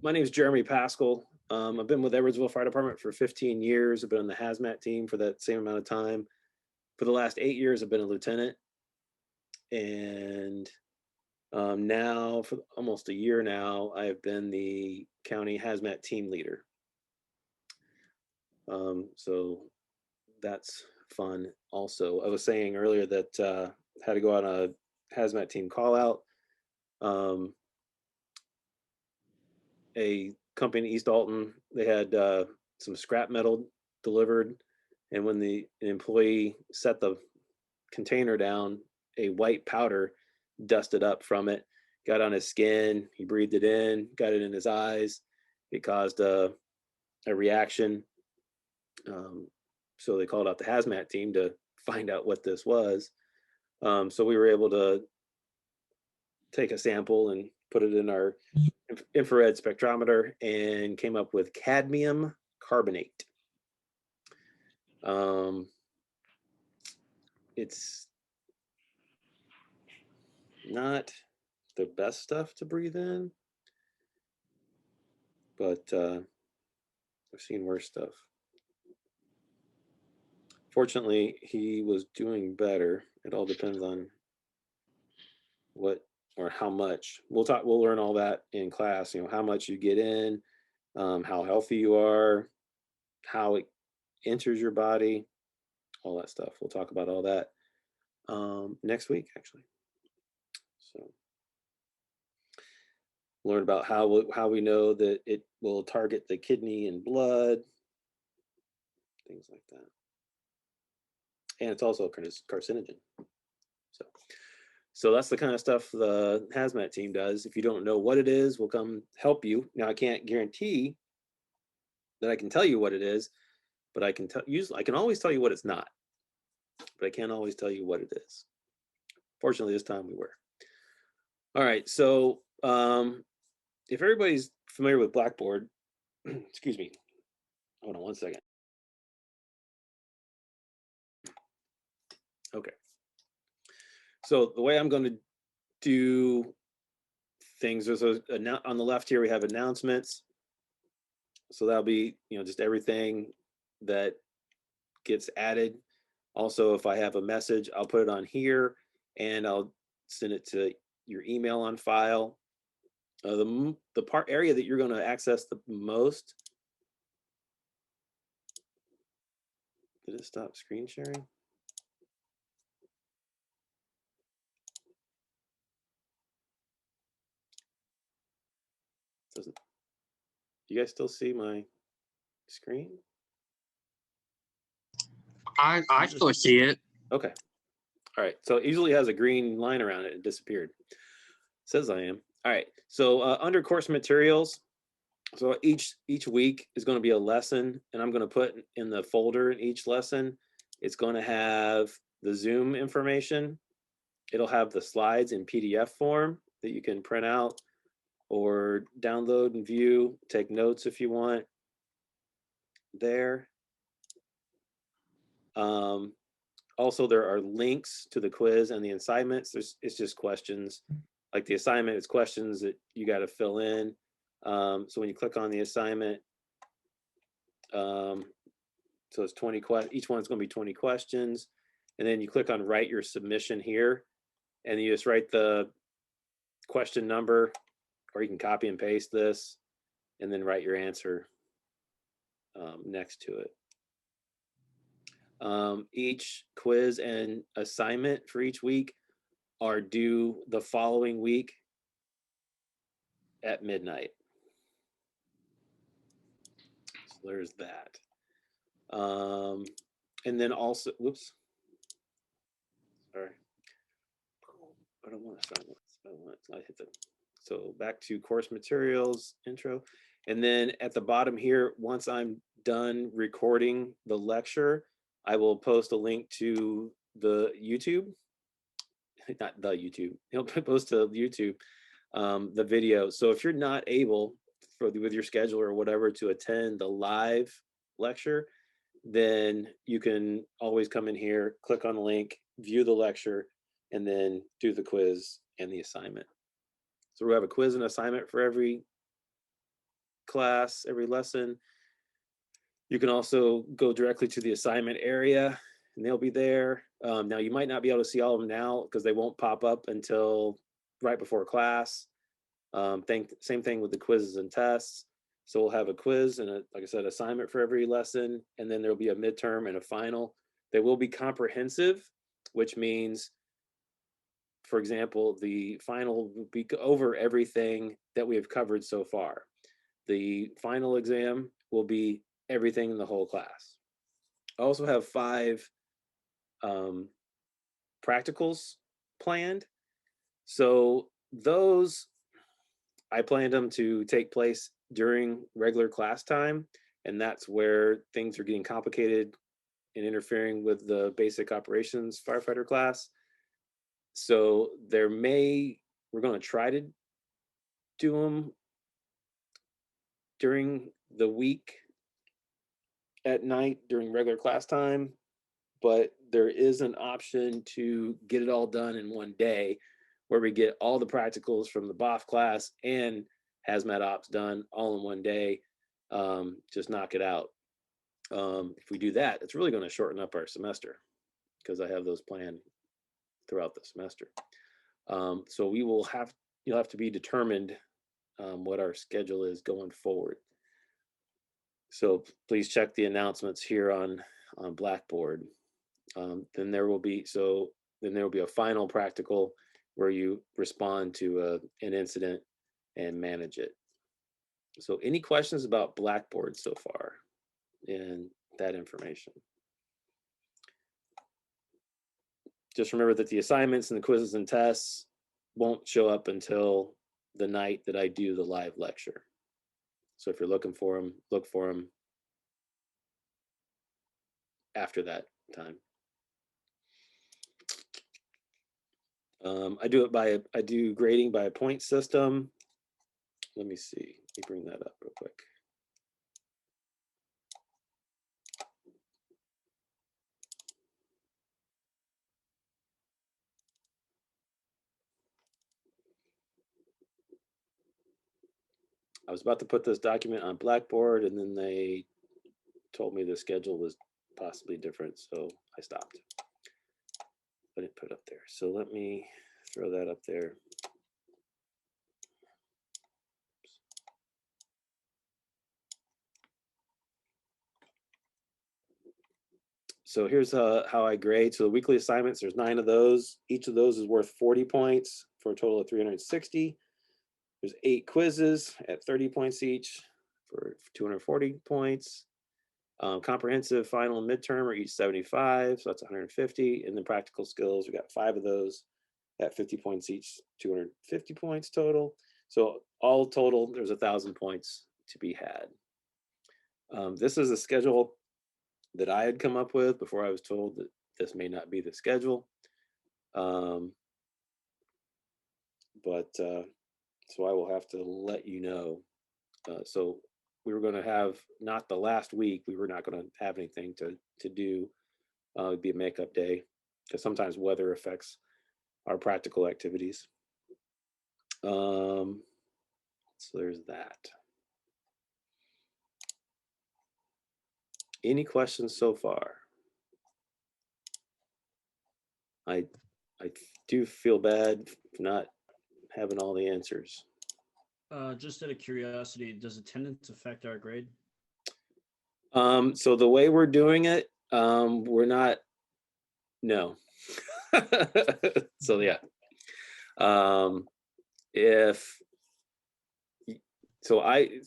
My name is Jeremy Pascal. I've been with Edwardsville Fire Department for 15 years. I've been on the hazmat team for that same amount of time. For the last 8 years, I've been a lieutenant. And now, for almost a year now, I've been the county hazmat team leader. So that's fun. Also, I was saying earlier that had to go on a hazmat team call out. A company in East Alton, they had some scrap metal delivered, and when the employee set the container down, a white powder dusted up from it, got on his skin, he breathed it in, got it in his eyes. It caused a reaction. So they called out the hazmat team to find out what this was. So we were able to take a sample and put it in our infrared spectrometer and came up with cadmium carbonate. It's not the best stuff to breathe in, but I've seen worse stuff. Fortunately, he was doing better. It all depends on what or how much. We'll learn all that in class, how much you get in, how healthy you are, how it enters your body, all that stuff. We'll talk about all that next week, actually. So learn about how we know that it will target the kidney and blood, things like that. And it's also a carcinogen. So that's the kind of stuff the hazmat team does. If you don't know what it is, we'll come help you. Now, I can't guarantee that I can tell you what it is, but I can always tell you what it's not, but I can't always tell you what it is. Fortunately, this time we were. All right, so if everybody's familiar with Blackboard, excuse me, hold on one second. Okay. So the way I'm going to do things is on the left here, we have announcements. So that'll be, just everything that gets added. Also, if I have a message, I'll put it on here and I'll send it to your email on file. The area that you're going to access the most. Did it stop screen sharing? Doesn't. You guys still see my screen? I still see it. Okay. All right. So it usually has a green line around it. It disappeared. It says I am. All right. So under course materials, so each week is going to be a lesson, and I'm going to put in the folder in each lesson. It's going to have the Zoom information. It'll have the slides in PDF form that you can print out or download and view, take notes if you want there. Also, there are links to the quiz and the assignments. It's just questions. Like the assignment, it's questions that you got to fill in. So when you click on the assignment, so it's 20 questions. Each one's going to be 20 questions. And then you click on write your submission here, and you just write the question number, or you can copy and paste this, and then write your answer next to it. Each quiz and assignment for each week are due the following week at midnight. So there's that. And then also, whoops. Sorry. I don't want to silence. I hit the. So back to course materials intro. And then at the bottom here, once I'm done recording the lecture, I will post a link to the YouTube, not the YouTube, he'll post to YouTube the video. So if you're not able with your schedule or whatever to attend the live lecture, then you can always come in here, click on the link, view the lecture, and then do the quiz and the assignment. So we have a quiz and assignment for every class, every lesson. You can also go directly to the assignment area and they'll be there. Now you might not be able to see all of them now because they won't pop up until right before class. Same thing with the quizzes and tests. So we'll have a quiz and like I said, assignment for every lesson, and then there'll be a midterm and a final. They will be comprehensive, which means, for example, the final will be over everything that we have covered so far. The final exam will be everything in the whole class. I also have 5 practicals planned. So those, I planned them to take place during regular class time, and that's where things are getting complicated and interfering with the basic operations firefighter class. So we're going to try to do them during the week at night during regular class time, but there is an option to get it all done in one day where we get all the practicals from the BOF class and Hazmat Ops done all in one day. Just knock it out. If we do that, it's really going to shorten up our semester because I have those planned throughout the semester. So you'll have to be determined what our schedule is going forward. So please check the announcements here on Blackboard. Then there will be a final practical where you respond to an incident and manage it. So any questions about Blackboard so far and that information? Just remember that the assignments and the quizzes and tests won't show up until the night that I do the live lecture. So if you're looking for them, look for them after that time. I do grading by a point system. Let me see, let me bring that up real quick. I was about to put this document on Blackboard and then they told me the schedule was possibly different, so I stopped. I didn't put it up there. So let me throw that up there. So here's how I grade. So the weekly assignments, there's 9 of those. Each of those is worth 40 points for a total of 360. There's 8 quizzes at 30 points each for 240 points. Comprehensive, final, and midterm are each 75, so that's 150. And then practical skills, we got 5 of those at 50 points each, 250 points total. So all total, there's 1,000 points to be had. This is a schedule that I had come up with before I was told that this may not be the schedule. So I will have to let you know. So we were going to have, not the last week, we were not going to have anything to do. It'd be a makeup day because sometimes weather affects our practical activities. So there's that. Any questions so far? I do feel bad for not having all the answers. Just out of curiosity, does attendance affect our grade? So the way we're doing it, we're not, no. So yeah. So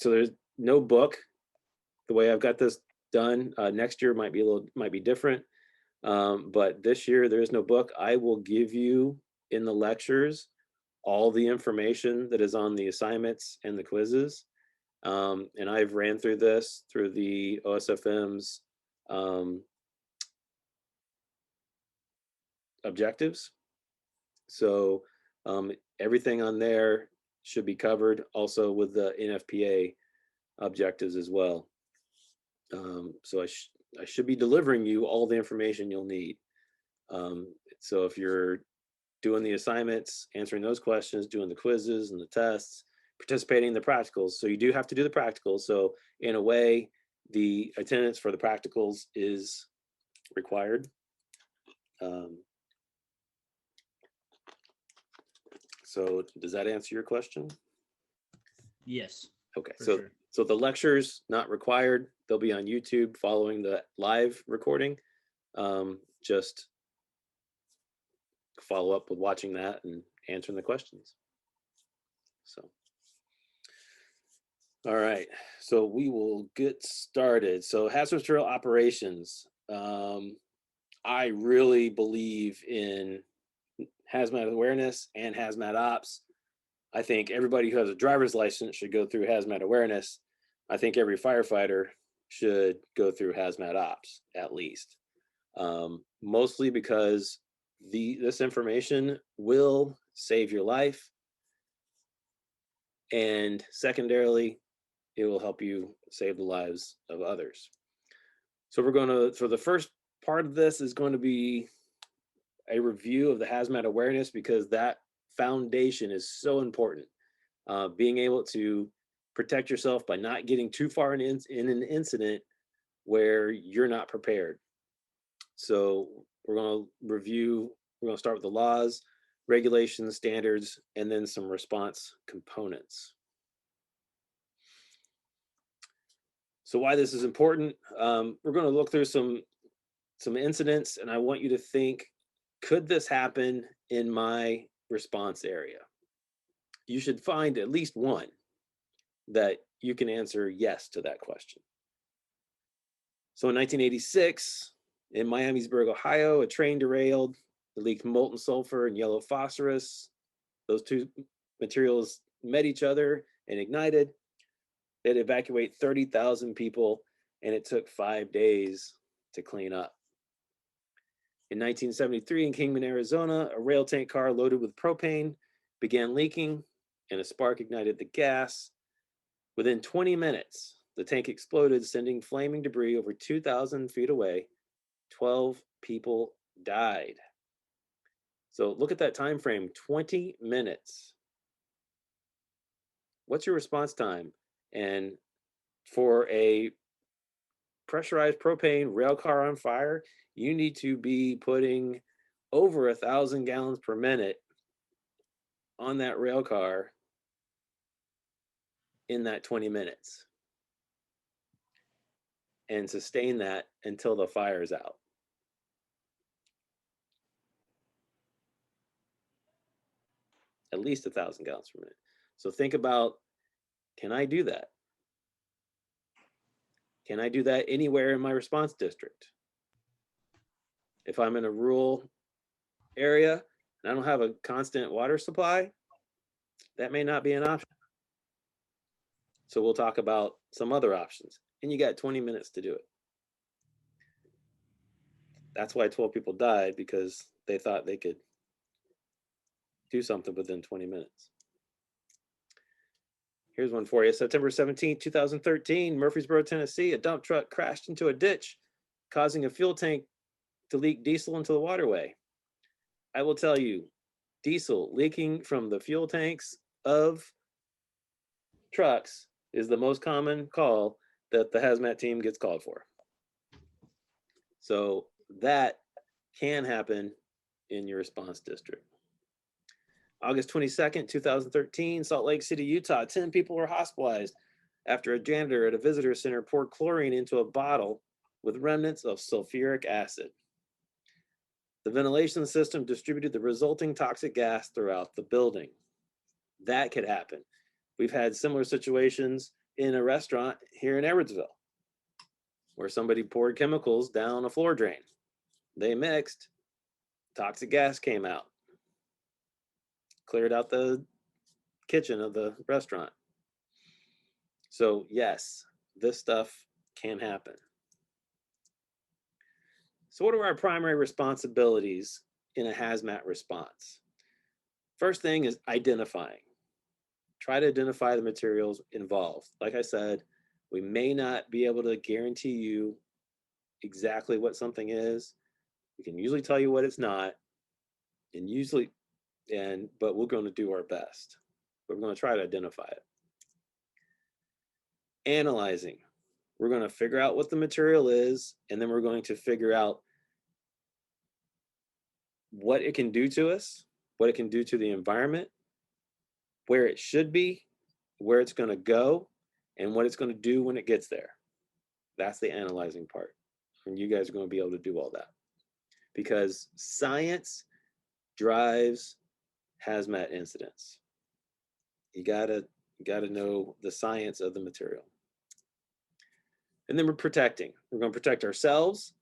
there's no book. The way I've got this done, next year might be different. But this year there is no book. I will give you in the lectures all the information that is on the assignments and the quizzes. And I've ran through this through the OSFM's objectives. So everything on there should be covered, also with the NFPA objectives as well. So I should be delivering you all the information you'll need. So if you're doing the assignments, answering those questions, doing the quizzes and the tests, participating in the practicals. So you do have to do the practicals. So in a way, the attendance for the practicals is required. So does that answer your question? Yes. Okay, For so sure. so the lectures not required. They'll be on YouTube following the live recording. Just follow up with watching that and answering the questions. So, all right, so we will get started. So hazardous material operations. I really believe in hazmat awareness and hazmat ops. I think everybody who has a driver's license should go through hazmat awareness. I think every firefighter should go through hazmat ops at least. Mostly because this information will save your life, and secondarily, it will help you save the lives of others. So we're going to, for the first part of this is going to be a review of the hazmat awareness, because that foundation is so important. Being able to protect yourself by not getting too far in an incident where you're not prepared. So we're going to start with the laws, regulations, standards, and then some response components. So why this is important, we're going to look through some incidents, and I want you to think, could this happen in my response area? You should find at least one that you can answer yes to that question. So in 1986, in Miamisburg, Ohio, a train derailed. It leaked molten sulfur and yellow phosphorus. Those two materials met each other and ignited. They had to evacuate 30,000 people, and it took 5 days to clean up. In 1973, in Kingman, Arizona, a rail tank car loaded with propane began leaking, and a spark ignited the gas. Within 20 minutes, the tank exploded, sending flaming debris over 2,000 feet away. 12 people died. So look at that time frame, 20 minutes. What's your response time? And for a pressurized propane rail car on fire, you need to be putting over 1,000 gallons per minute on that rail car in that 20 minutes and sustain that until the fire is out. At least 1,000 gallons per minute. So think about, can I do that? Can I do that anywhere in my response district? If I'm in a rural area and I don't have a constant water supply, that may not be an option. So we'll talk about some other options. And you got 20 minutes to do it. That's why 12 people died, because they thought they could do something within 20 minutes. Here's one for you. September 17, 2013, Murfreesboro, Tennessee, a dump truck crashed into a ditch, causing a fuel tank to leak diesel into the waterway. I will tell you, diesel leaking from the fuel tanks of trucks is the most common call that the hazmat team gets called for. So that can happen in your response district. August 22nd, 2013, Salt Lake City, Utah, 10 people were hospitalized after a janitor at a visitor center poured chlorine into a bottle with remnants of sulfuric acid. The ventilation system distributed the resulting toxic gas throughout the building. That could happen. We've had similar situations in a restaurant here in Edwardsville, where somebody poured chemicals down a floor drain. They mixed, toxic gas came out, cleared out the kitchen of the restaurant. So yes, this stuff can happen. So what are our primary responsibilities in a hazmat response? First thing is identifying. Try to identify the materials involved. Like I said, we may not be able to guarantee you exactly what something is. We can usually tell you what it's not, but we're going to do our best. but we're going to try to identify it. Analyzing. We're going to figure out what the material is, and then we're going to figure out what it can do to us, what it can do to the environment, where it should be, where it's going to go, and what it's going to do when it gets there. That's the analyzing part. And you guys are going to be able to do all that, because science drives hazmat incidents. You gotta know the science of the material. And then we're protecting. We're going to protect ourselves,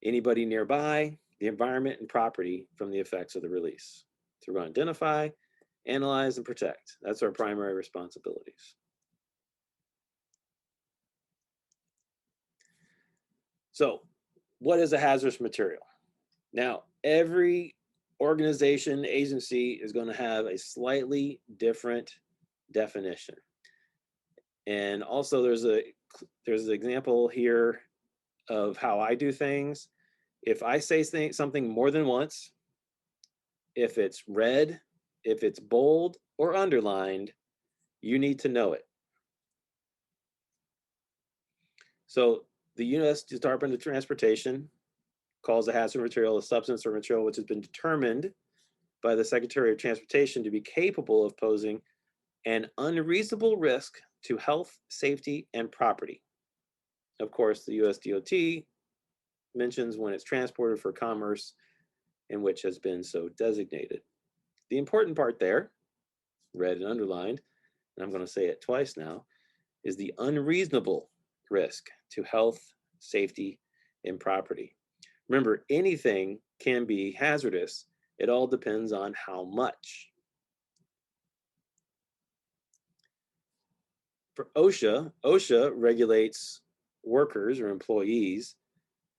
anybody nearby, the environment and property from the effects of the release. So we're going to identify, analyze, and protect. That's our primary responsibilities. So what is a hazardous material? Now, every organization, agency is going to have a slightly different definition. And also there's an example here of how I do things. If I say something more than once, if it's red, if it's bold or underlined, you need to know it. So the U.S. Department of Transportation calls a hazardous material a substance or material which has been determined by the Secretary of Transportation to be capable of posing an unreasonable risk to health, safety, and property. Of course, the U.S. DOT mentions when it's transported for commerce in which has been so designated. The important part there, red and underlined, and I'm going to say it twice now, is the unreasonable risk to health, safety, and property. Remember, anything can be hazardous. It all depends on how much. For OSHA, OSHA regulates workers or employees.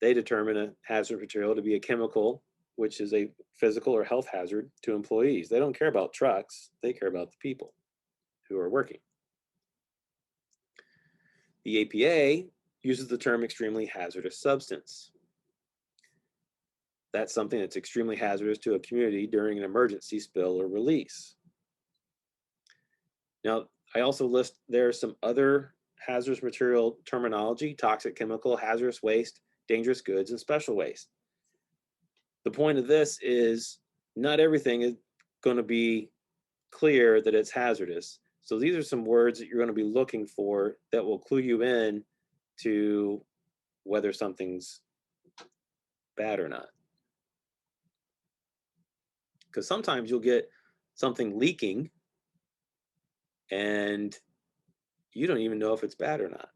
They determine a hazardous material to be a chemical, which is a physical or health hazard to employees. They don't care about trucks. They care about the people who are working. The APA uses the term extremely hazardous substance. That's something that's extremely hazardous to a community during an emergency spill or release. Now, I also list there some other hazardous material terminology: toxic chemical, hazardous waste, dangerous goods, and special waste. The point of this is not everything is going to be clear that it's hazardous. So these are some words that you're going to be looking for that will clue you in to whether something's bad or not. Because sometimes you'll get something leaking and you don't even know if it's bad or not.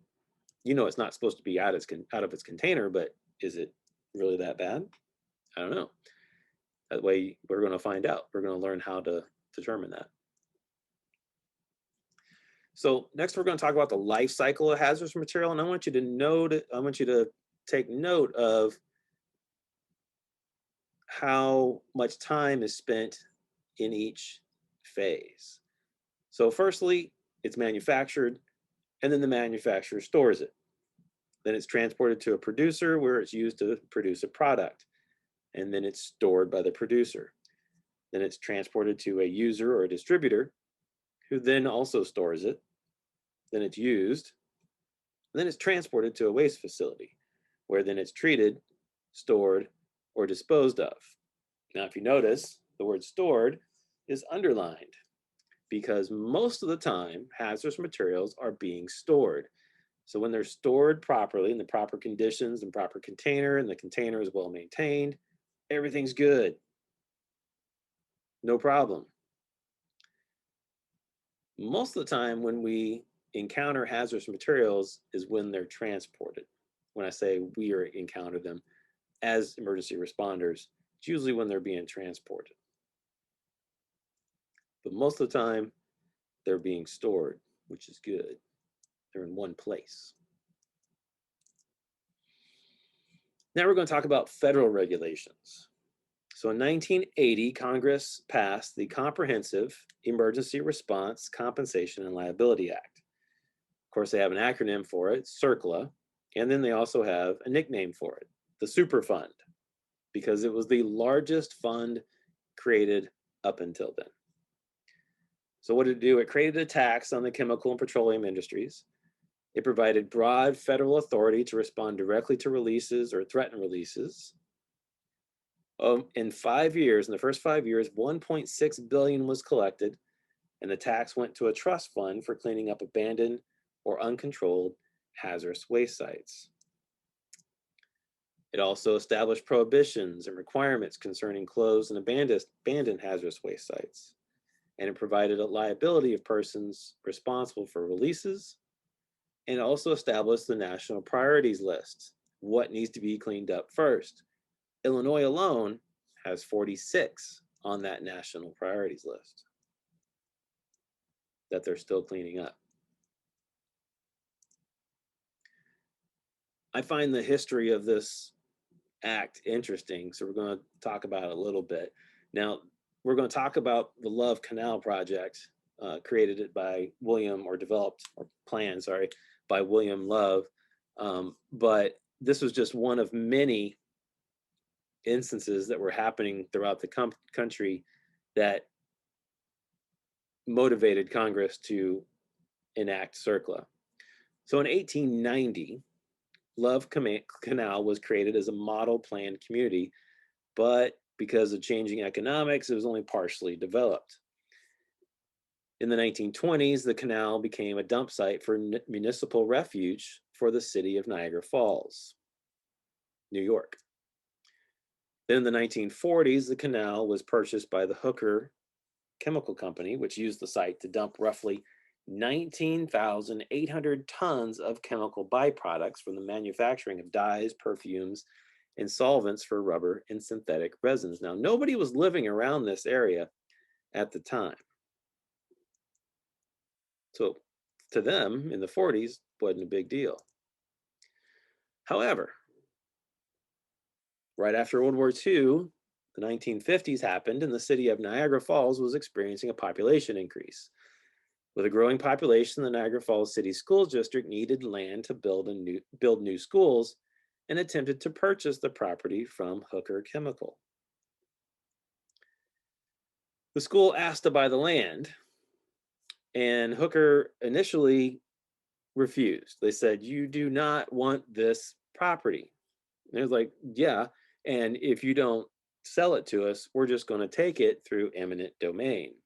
You know it's not supposed to be out of its container, but is it really that bad? I don't know. That way we're going to find out. We're going to learn how to determine that. So next we're going to talk about the life cycle of hazardous material, and I want you to take note of how much time is spent in each phase. So firstly, it's manufactured, and then the manufacturer stores it. Then it's transported to a producer where it's used to produce a product, and then it's stored by the producer. Then it's transported to a user or a distributor who then also stores it. Then it's used, and then it's transported to a waste facility where then it's treated, stored, or disposed of. Now, if you notice, the word stored is underlined because most of the time hazardous materials are being stored. So when they're stored properly in the proper conditions and proper container, and the container is well maintained, everything's good. No problem. Most of the time when we encounter hazardous materials is when they're transported. When I say we encounter them as emergency responders, it's usually when they're being transported. But most of the time, they're being stored, which is good. They're in one place. Now we're going to talk about federal regulations. So in 1980, Congress passed the Comprehensive Emergency Response, Compensation, and Liability Act. Of course, they have an acronym for it, CERCLA, and then they also have a nickname for it, the Superfund, because it was the largest fund created up until then. So what did it do? It created a tax on the chemical and petroleum industries. It provided broad federal authority to respond directly to releases or threaten releases. In 5 years, in the first 5 years, 1.6 billion was collected, and the tax went to a trust fund for cleaning up abandoned or uncontrolled hazardous waste sites. It also established prohibitions and requirements concerning closed and abandoned hazardous waste sites. And it provided a liability of persons responsible for releases, and also established the national priorities list. What needs to be cleaned up first? Illinois alone has 46 on that national priorities list that they're still cleaning up. I find the history of this act interesting, so we're going to talk about it a little bit. Now, we're going to talk about the Love Canal Project, created it by developed or planned, sorry, by William Love. But this was just one of many instances that were happening throughout the country that motivated Congress to enact CERCLA. So in 1890, Love Canal was created as a model planned community, but because of changing economics, it was only partially developed. In the 1920s, the canal became a dump site for municipal refuge for the city of Niagara Falls, New York. Then in the 1940s, the canal was purchased by the Hooker Chemical Company, which used the site to dump roughly 19,800 tons of chemical byproducts from the manufacturing of dyes, perfumes, and solvents for rubber and synthetic resins. Now, nobody was living around this area at the time. So to them, in the 40s, wasn't a big deal. However, right after World War II, the 1950s happened, and the city of Niagara Falls was experiencing a population increase. With a growing population, the Niagara Falls City Schools District needed land to build new schools and attempted to purchase the property from Hooker Chemical. The school asked to buy the land, and Hooker initially refused. They said, "You do not want this property." And it was like, "Yeah, and if you don't sell it to us, we're just going to take it through eminent domain."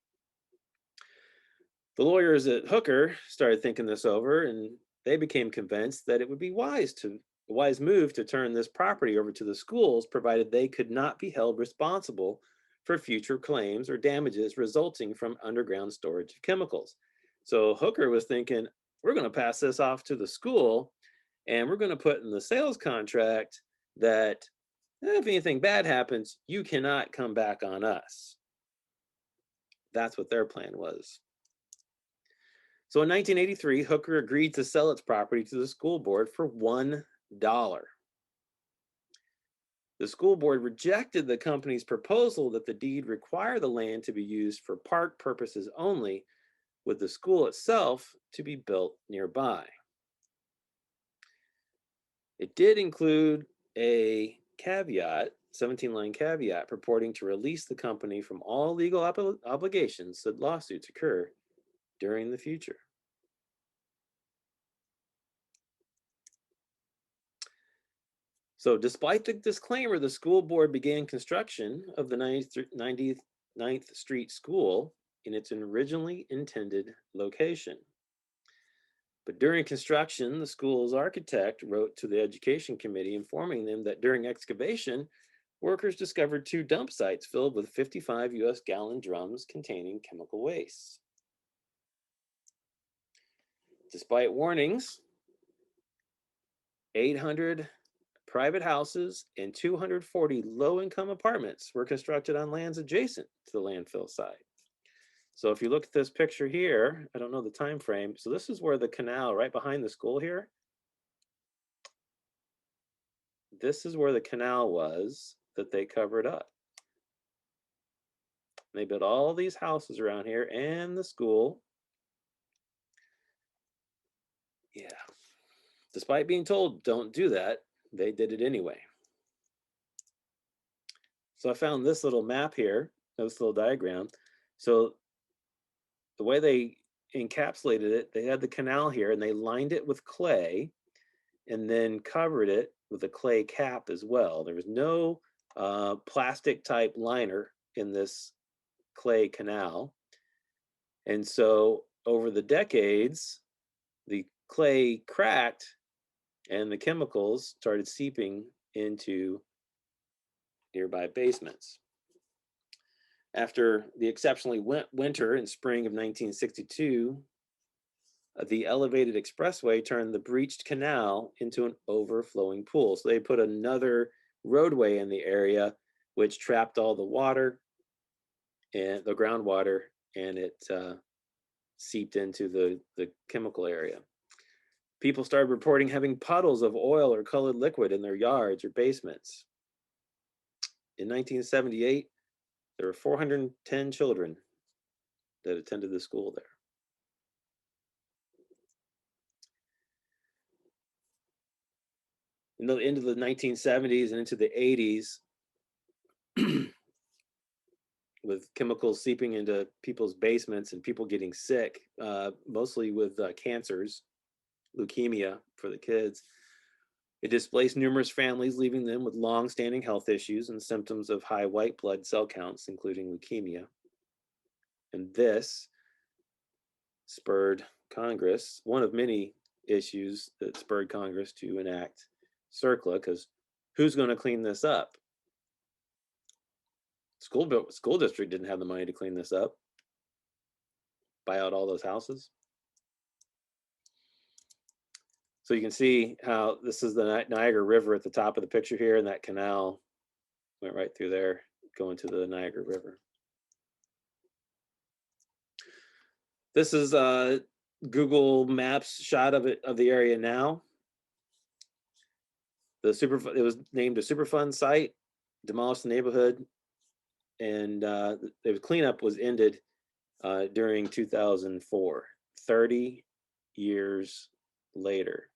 The lawyers at Hooker started thinking this over, and they became convinced that it would be a wise move to turn this property over to the schools, provided they could not be held responsible for future claims or damages resulting from underground storage of chemicals. So Hooker was thinking, we're going to pass this off to the school, and we're going to put in the sales contract that if anything bad happens, you cannot come back on us. That's what their plan was. So in 1983, Hooker agreed to sell its property to the school board for $1. The school board rejected the company's proposal that the deed require the land to be used for park purposes only, with the school itself to be built nearby. It did include a caveat, 17-line caveat, purporting to release the company from all legal obligations should lawsuits occur during the future. So despite the disclaimer, the school board began construction of the 99th Street School in its originally intended location. But during construction, the school's architect wrote to the education committee informing them that during excavation, workers discovered 2 dump sites filled with 55 US gallon drums containing chemical waste. Despite warnings, 800 private houses and 240 low-income apartments were constructed on lands adjacent to the landfill site. So if you look at this picture here, I don't know the time frame. So this is where the canal, right behind the school here. This is where the canal was that they covered up. They built all these houses around here and the school. Yeah. Despite being told, don't do that, they did it anyway. So I found this little map here, this little diagram. So the way they encapsulated it, they had the canal here and they lined it with clay and then covered it with a clay cap as well. There was no plastic type liner in this clay canal. And so over the decades, the clay cracked and the chemicals started seeping into nearby basements. After the exceptionally wet winter in spring of 1962, the elevated expressway turned the breached canal into an overflowing pool. So they put another roadway in the area, which trapped all the water and the groundwater, and it seeped into the chemical area. People started reporting having puddles of oil or colored liquid in their yards or basements. In 1978, there were 410 children that attended the school there. In the end of the 1970s and into the 80s, with chemicals seeping into people's basements and people getting sick, mostly with cancers, leukemia for the kids. It displaced numerous families, leaving them with long-standing health issues and symptoms of high white blood cell counts, including leukemia. And this spurred Congress, one of many issues that spurred Congress to enact CERCLA, because who's going to clean this up? School district didn't have the money to clean this up, buy out all those houses. So you can see how this is the Niagara River at the top of the picture here, and that canal went right through there, going to the Niagara River. This is a Google Maps shot of the area now. It was named a Superfund site, demolished the neighborhood, and the cleanup was ended during 2004, 30 years later.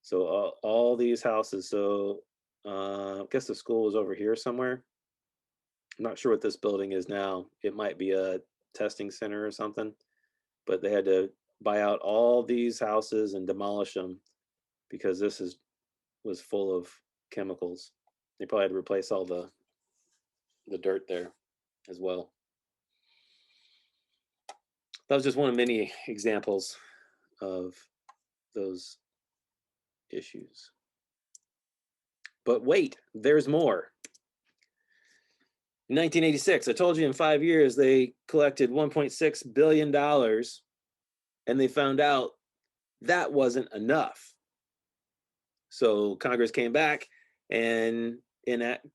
So all these houses, so I guess the school was over here somewhere. I'm not sure what this building is now. It might be a testing center or something, but they had to buy out all these houses and demolish them because this was full of chemicals. They probably had to replace all the dirt there as well. That was just one of many examples of those issues. But wait, there's more. In 1986, I told you in 5 years, they collected $1.6 billion, and they found out that wasn't enough. So Congress came back and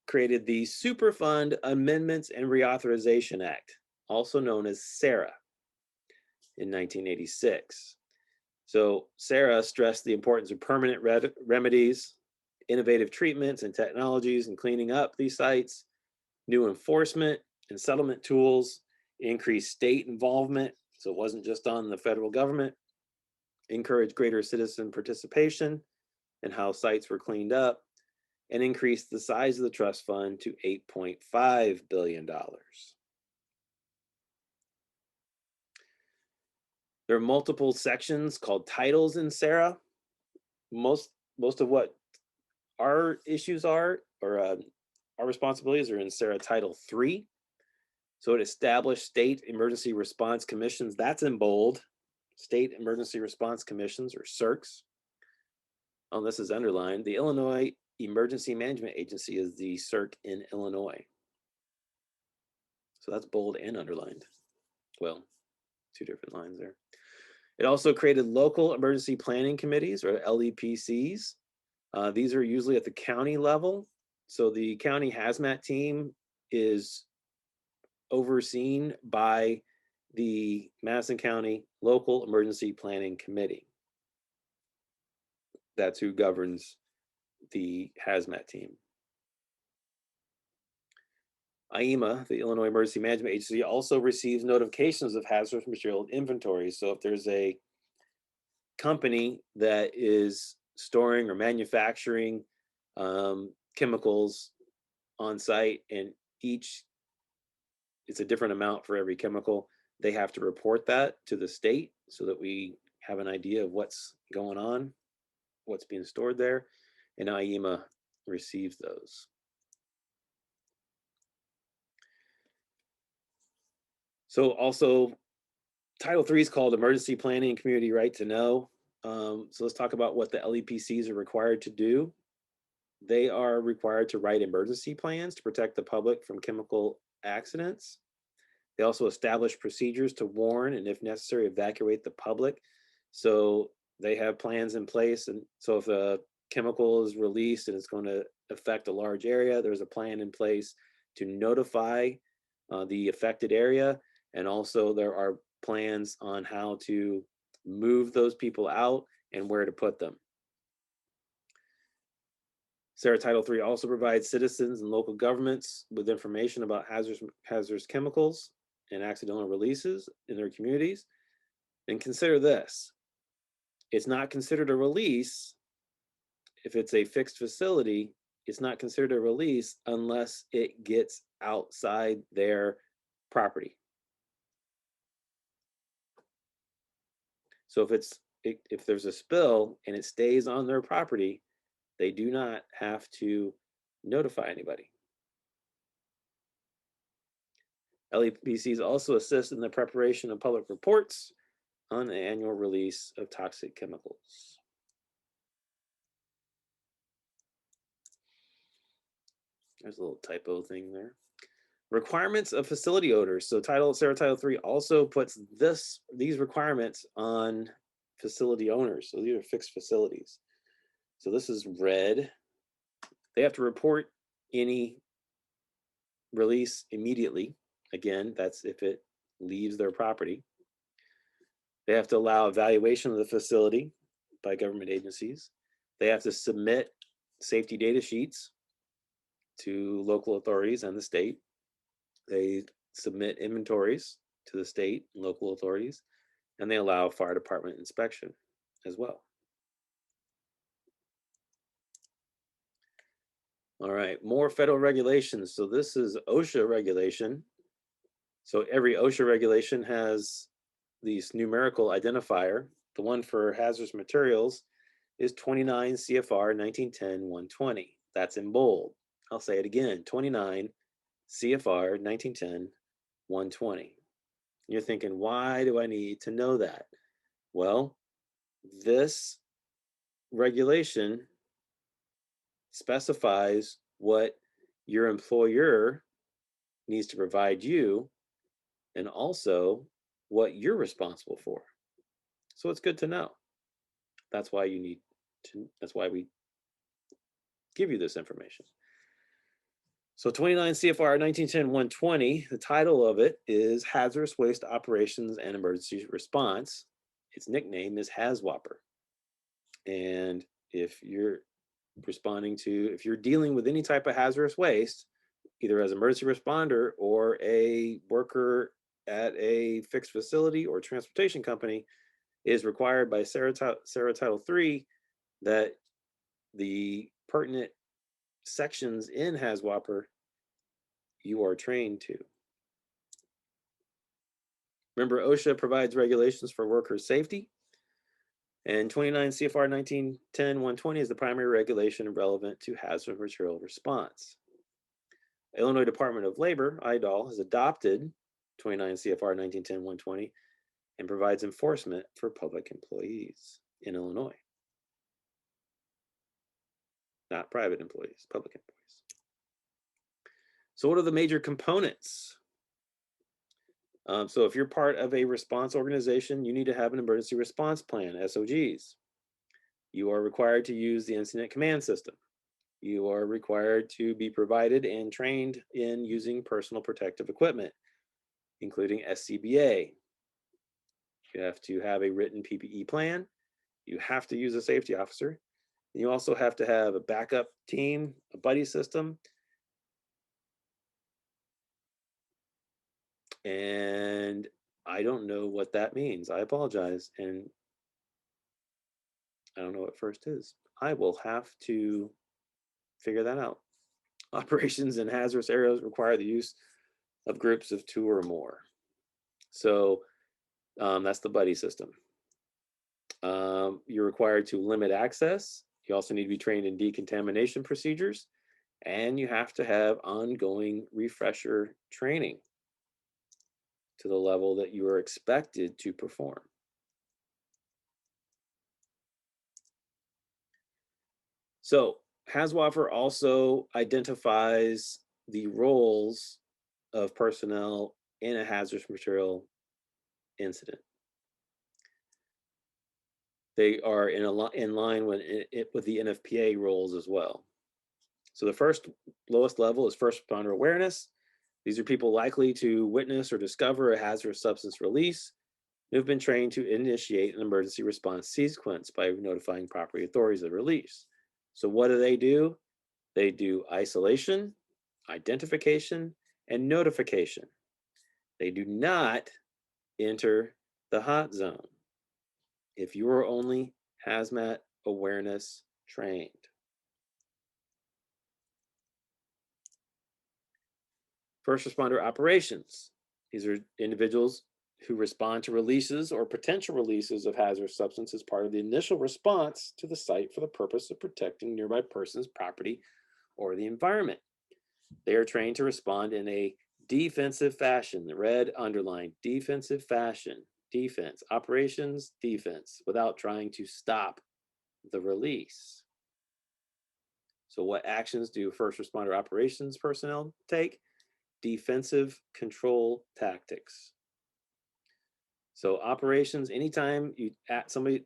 created the Superfund Amendments and Reauthorization Act, also known as SARA, in 1986. So SARA stressed the importance of permanent remedies, innovative treatments and technologies in cleaning up these sites, new enforcement and settlement tools, increased state involvement, so it wasn't just on the federal government, encouraged greater citizen participation in how sites were cleaned up, and increased the size of the trust fund to $8.5 billion. There are multiple sections called titles in SARA. Most of what our issues are, or our responsibilities, are in SARA Title III. So it established state emergency response commissions. That's in bold. State emergency response commissions, or CERCs. Oh, this is underlined. The Illinois Emergency Management Agency is the CERC in Illinois. So that's bold and underlined. Well, two different lines there. It also created local emergency planning committees, or LEPCs. These are usually at the county level. So the county hazmat team is overseen by the Madison County Local Emergency Planning Committee. That's who governs the hazmat team. IEMA, the Illinois Emergency Management Agency, also receives notifications of hazardous material inventory. So if there's a company that is storing or manufacturing chemicals on site, and it's a different amount for every chemical, they have to report that to the state so that we have an idea of what's going on, what's being stored there, and IEMA receives those. So also, Title III is called Emergency Planning and Community Right to Know. So let's talk about what the LEPCs are required to do. They are required to write emergency plans to protect the public from chemical accidents. They also establish procedures to warn and, if necessary, evacuate the public. So they have plans in place. And so if a chemical is released and it's going to affect a large area, there's a plan in place to notify the affected area. And also there are plans on how to move those people out and where to put them. SARA Title III also provides citizens and local governments with information about hazardous chemicals and accidental releases in their communities. And consider this, it's not considered a release if it's a fixed facility. It's not considered a release unless it gets outside their property. So if there's a spill and it stays on their property, they do not have to notify anybody. LEPCs also assist in the preparation of public reports on the annual release of toxic chemicals. There's a little typo thing there. Requirements of facility owners. So SARA Title III also puts these requirements on facility owners. So these are fixed facilities. So this is red. They have to report any release immediately. Again, that's if it leaves their property. They have to allow evaluation of the facility by government agencies. They have to submit safety data sheets to local authorities and the state. They submit inventories to the state and local authorities, and they allow fire department inspection as well. All right, more federal regulations. So this is OSHA regulation. So every OSHA regulation has these numerical identifier. The one for hazardous materials is 29 CFR 1910-120. That's in bold. I'll say it again, 29 CFR 1910-120. You're thinking, why do I need to know that? Well, this regulation specifies what your employer needs to provide you and also what you're responsible for. So it's good to know. That's why that's why we give you this information. So 29 CFR 1910-120, the title of it is Hazardous Waste Operations and Emergency Response. Its nickname is HazWOPR. And if you're dealing with any type of hazardous waste, either as an emergency responder or a worker at a fixed facility or transportation company, it is required by SARA Title III that the pertinent sections in HazWOPR you are trained to. Remember, OSHA provides regulations for worker safety, and 29 CFR 1910-120 is the primary regulation relevant to hazardous material response. Illinois Department of Labor, IDOL, has adopted 29 CFR 1910-120 and provides enforcement for public employees in Illinois. Not private employees, public employees. So what are the major components? So if you're part of a response organization, you need to have an emergency response plan, SOGs. You are required to use the incident command system. You are required to be provided and trained in using personal protective equipment, including SCBA. You have to have a written PPE plan. You have to use a safety officer. And you also have to have a backup team, a buddy system, and I don't know what that means. I apologize. And I don't know what first is. I will have to figure that out. Operations in hazardous areas require the use of groups of 2 or more. So that's the buddy system. You're required to limit access. You also need to be trained in decontamination procedures, and you have to have ongoing refresher training to the level that you are expected to perform. So HAZWOPER also identifies the roles of personnel in a hazardous material incident. They are in line with the NFPA roles as well. So the lowest level is first responder awareness. These are people likely to witness or discover a hazardous substance release who have been trained to initiate an emergency response sequence by notifying proper authorities of the release. So what do? They do isolation, identification, and notification. They do not enter the hot zone if you are only hazmat awareness trained. First responder operations. These are individuals who respond to releases or potential releases of hazardous substance as part of the initial response to the site for the purpose of protecting nearby persons, property, or the environment. They are trained to respond in a defensive fashion, the red underline, defensive fashion, defense, operations, defense, without trying to stop the release. So what actions do first responder operations personnel take? Defensive control tactics. So operations, anytime you at somebody,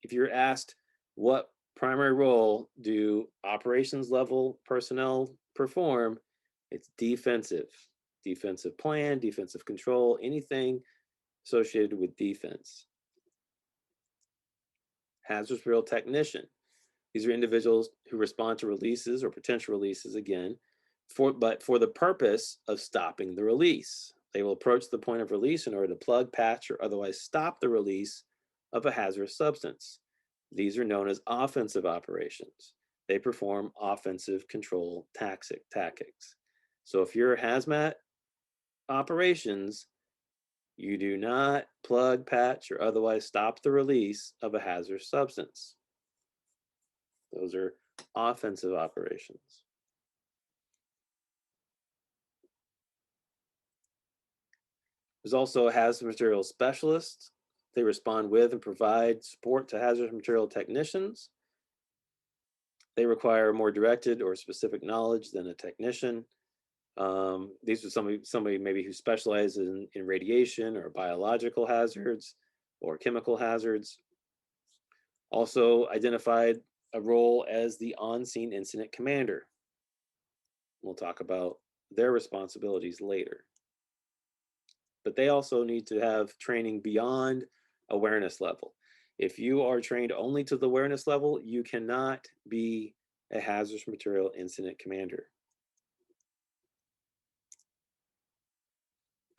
if you're asked what primary role do operations level personnel perform, it's defensive plan, defensive control, anything associated with defense. Hazardous material technician. These are individuals who respond to releases or potential releases again, but for the purpose of stopping the release. They will approach the point of release in order to plug, patch, or otherwise stop the release of a hazardous substance. These are known as offensive operations. They perform offensive control tactics. So if you're hazmat operations, you do not plug, patch, or otherwise stop the release of a hazardous substance. Those are offensive operations. There's also a hazardous material specialist. They respond with and provide support to hazardous material technicians. They require more directed or specific knowledge than a technician. These are somebody maybe who specializes in radiation or biological hazards or chemical hazards. Also identified a role as the on-scene incident commander. We'll talk about their responsibilities later. But they also need to have training beyond awareness level. If you are trained only to the awareness level, you cannot be a hazardous material incident commander.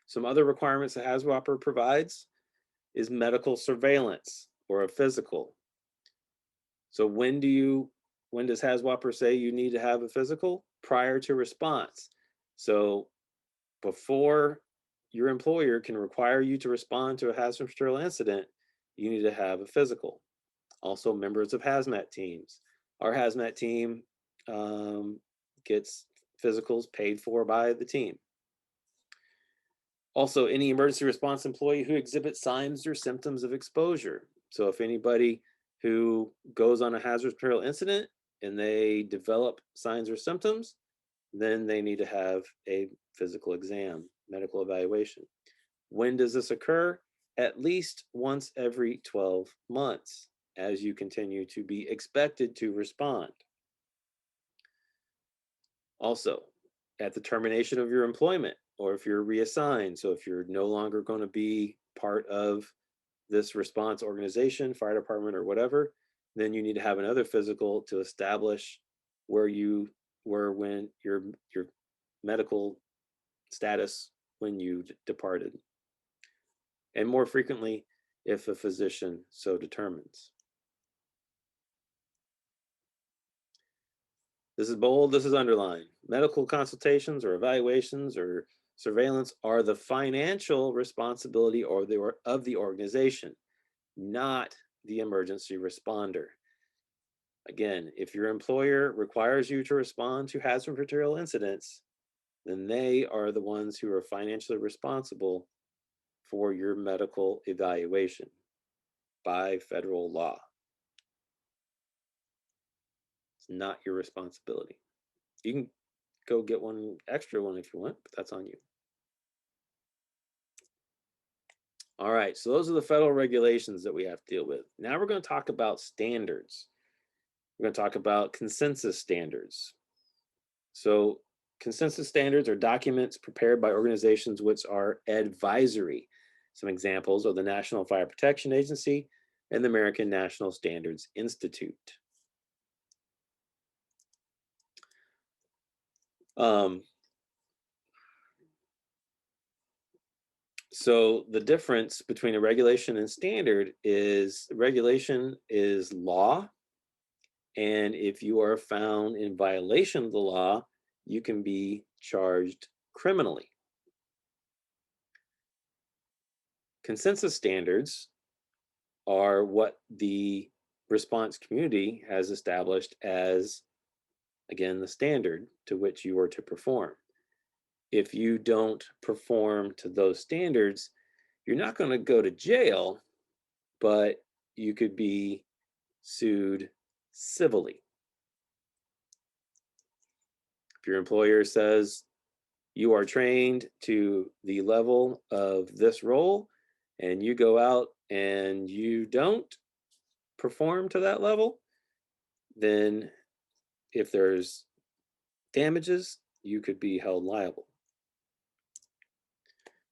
Some other requirements that HAZWOPER provides is medical surveillance or a physical. So when does HAZWOPER say you need to have a physical? Prior to response. So before your employer can require you to respond to a hazardous material incident, you need to have a physical. Also, members of hazmat teams. Our hazmat team gets physicals paid for by the team. Also, any emergency response employee who exhibits signs or symptoms of exposure. So if anybody who goes on a hazardous material incident and they develop signs or symptoms, then they need to have a physical exam, medical evaluation. When does this occur? At least once every 12 months, as you continue to be expected to respond. Also, at the termination of your employment, or if you're reassigned, so if you're no longer going to be part of this response organization, fire department, or whatever, then you need to have another physical to establish where you were when your medical status when you departed, and more frequently if a physician so determines. This is bold, this is underlined. Medical consultations or evaluations or surveillance are the financial responsibility of the organization, not the emergency responder. Again, if your employer requires you to respond to hazardous material incidents, then they are the ones who are financially responsible for your medical evaluation by federal law. It's not your responsibility. You can go get one extra one if you want, but that's on you. All right, so those are the federal regulations that we have to deal with. Now we're going to talk about standards. We're going to talk about consensus standards. So consensus standards are documents prepared by organizations which are advisory. Some examples are the National Fire Protection Agency and the American National Standards Institute. So the difference between a regulation and standard is regulation is law. And if you are found in violation of the law, you can be charged criminally. Consensus standards are what the response community has established as, again, the standard to which you are to perform. If you don't perform to those standards, you're not going to go to jail, but you could be sued civilly. If your employer says you are trained to the level of this role and you go out and you don't perform to that level, then if there's damages, you could be held liable.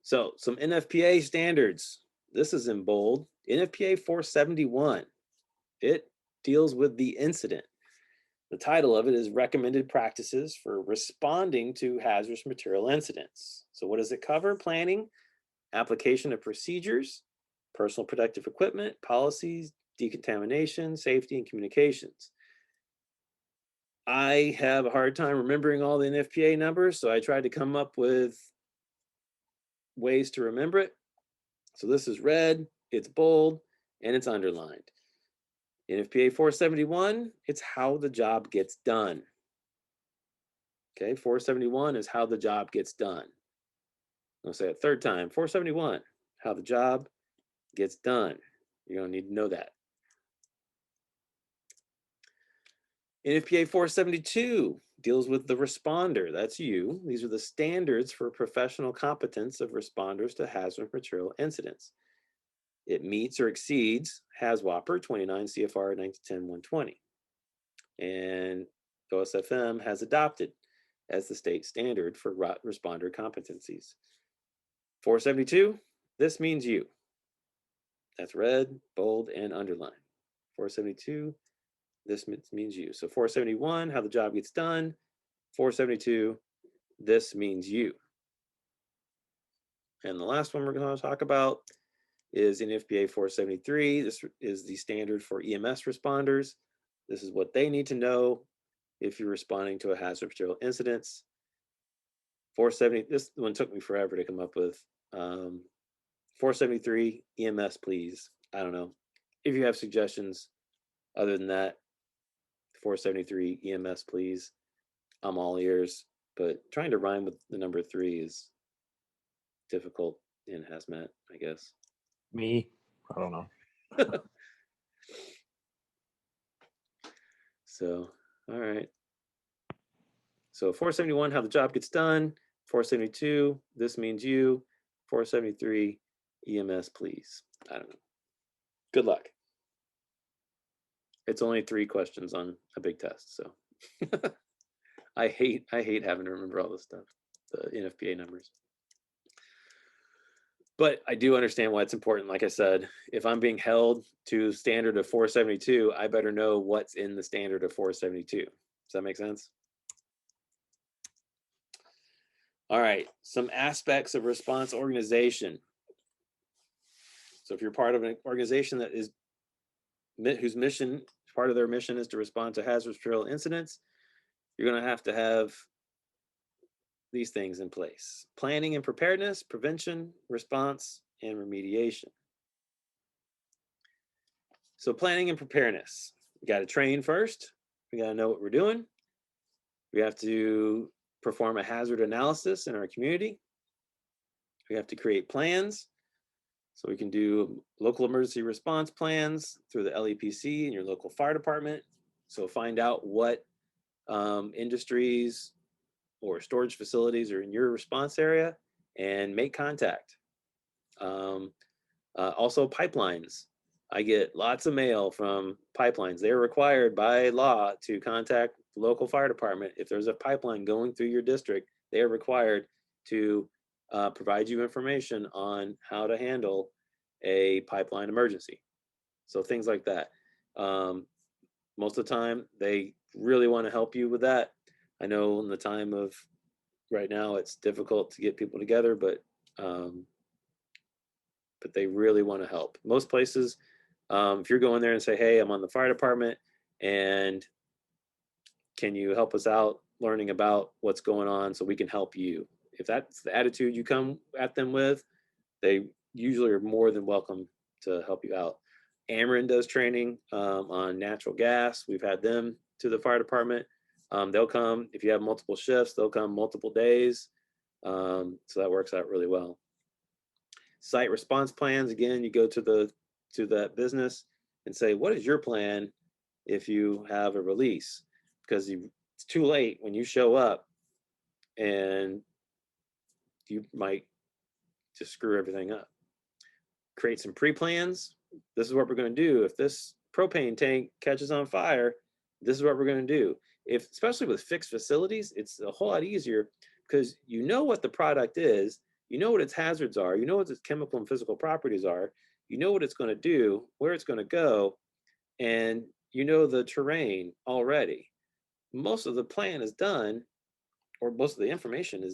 So some NFPA standards. This is in bold. NFPA 471. It deals with the incident. The title of it is Recommended Practices for Responding to Hazardous Material Incidents. So what does it cover? Planning, application of procedures, personal protective equipment, policies, decontamination, safety, and communications. I have a hard time remembering all the NFPA numbers, so I tried to come up with ways to remember it. So this is red, it's bold, and it's underlined. NFPA 471, it's how the job gets done. Okay, 471 is how the job gets done. I'll say it a third time. 471, how the job gets done. You're going to need to know that. NFPA 472 deals with the responder. That's you. These are the standards for professional competence of responders to hazardous material incidents. It meets or exceeds HAZWOPER 29 CFR 1910-120. And OSFM has adopted as the state standard for responder competencies. 472, this means you. That's red, bold, and underlined. 472, this means you. So 471, how the job gets done. 472, this means you. And the last one we're going to talk about is NFPA 473. This is the standard for EMS responders. This is what they need to know if you're responding to a hazardous material incidents. 470, this one took me forever to come up with. 473, EMS, please. I don't know. If you have suggestions other than that, 473, EMS, please. I'm all ears, but trying to rhyme with the number 3 is difficult in hazmat, I guess. Me? I don't know. So, all right. So 471, how the job gets done. 472, this means you. 473, EMS, please. I don't know. Good luck. It's only 3 questions on a big test, so I hate having to remember all this stuff, the NFPA numbers. But I do understand why it's important. Like I said, if I'm being held to standard of 472, I better know what's in the standard of 472. Does that make sense? All right, some aspects of response organization. So if you're part of an organization that is whose mission, part of their mission is to respond to hazardous material incidents, you're going to have these things in place: planning and preparedness, prevention, response, and remediation. So planning and preparedness, we got to train first. We got to know what we're doing. We have to perform a hazard analysis in our community. We have to create plans. So we can do local emergency response plans through the LEPC and your local fire department. So find out what industries or storage facilities are in your response area and make contact. Also pipelines. I get lots of mail from pipelines. They're required by law to contact the local fire department. If there's a pipeline going through your district, they are required to provide you information on how to handle a pipeline emergency. So things like that. Most of the time, they really want to help you with that. I know in the time of right now, it's difficult to get people together, but they really want to help. Most places, if you're going there and say, hey, I'm on the fire department, and can you help us out learning about what's going on so we can help you? If that's the attitude you come at them with, they usually are more than welcome to help you out. Ameren does training on natural gas. We've had them to the fire department. They'll come, if you have multiple shifts, they'll come multiple days. So that works out really well. Site response plans, again, you go to that business and say, what is your plan if you have a release? Because it's too late when you show up, and you might just screw everything up. Create some pre-plans. This is what we're going to do. If this propane tank catches on fire, this is what we're going to do. Especially with fixed facilities, it's a whole lot easier because you know what the product is, you know what its hazards are, you know what its chemical and physical properties are, you know what it's going to do, where it's going to go, and you know the terrain already. Most of the plan is done, or most of the information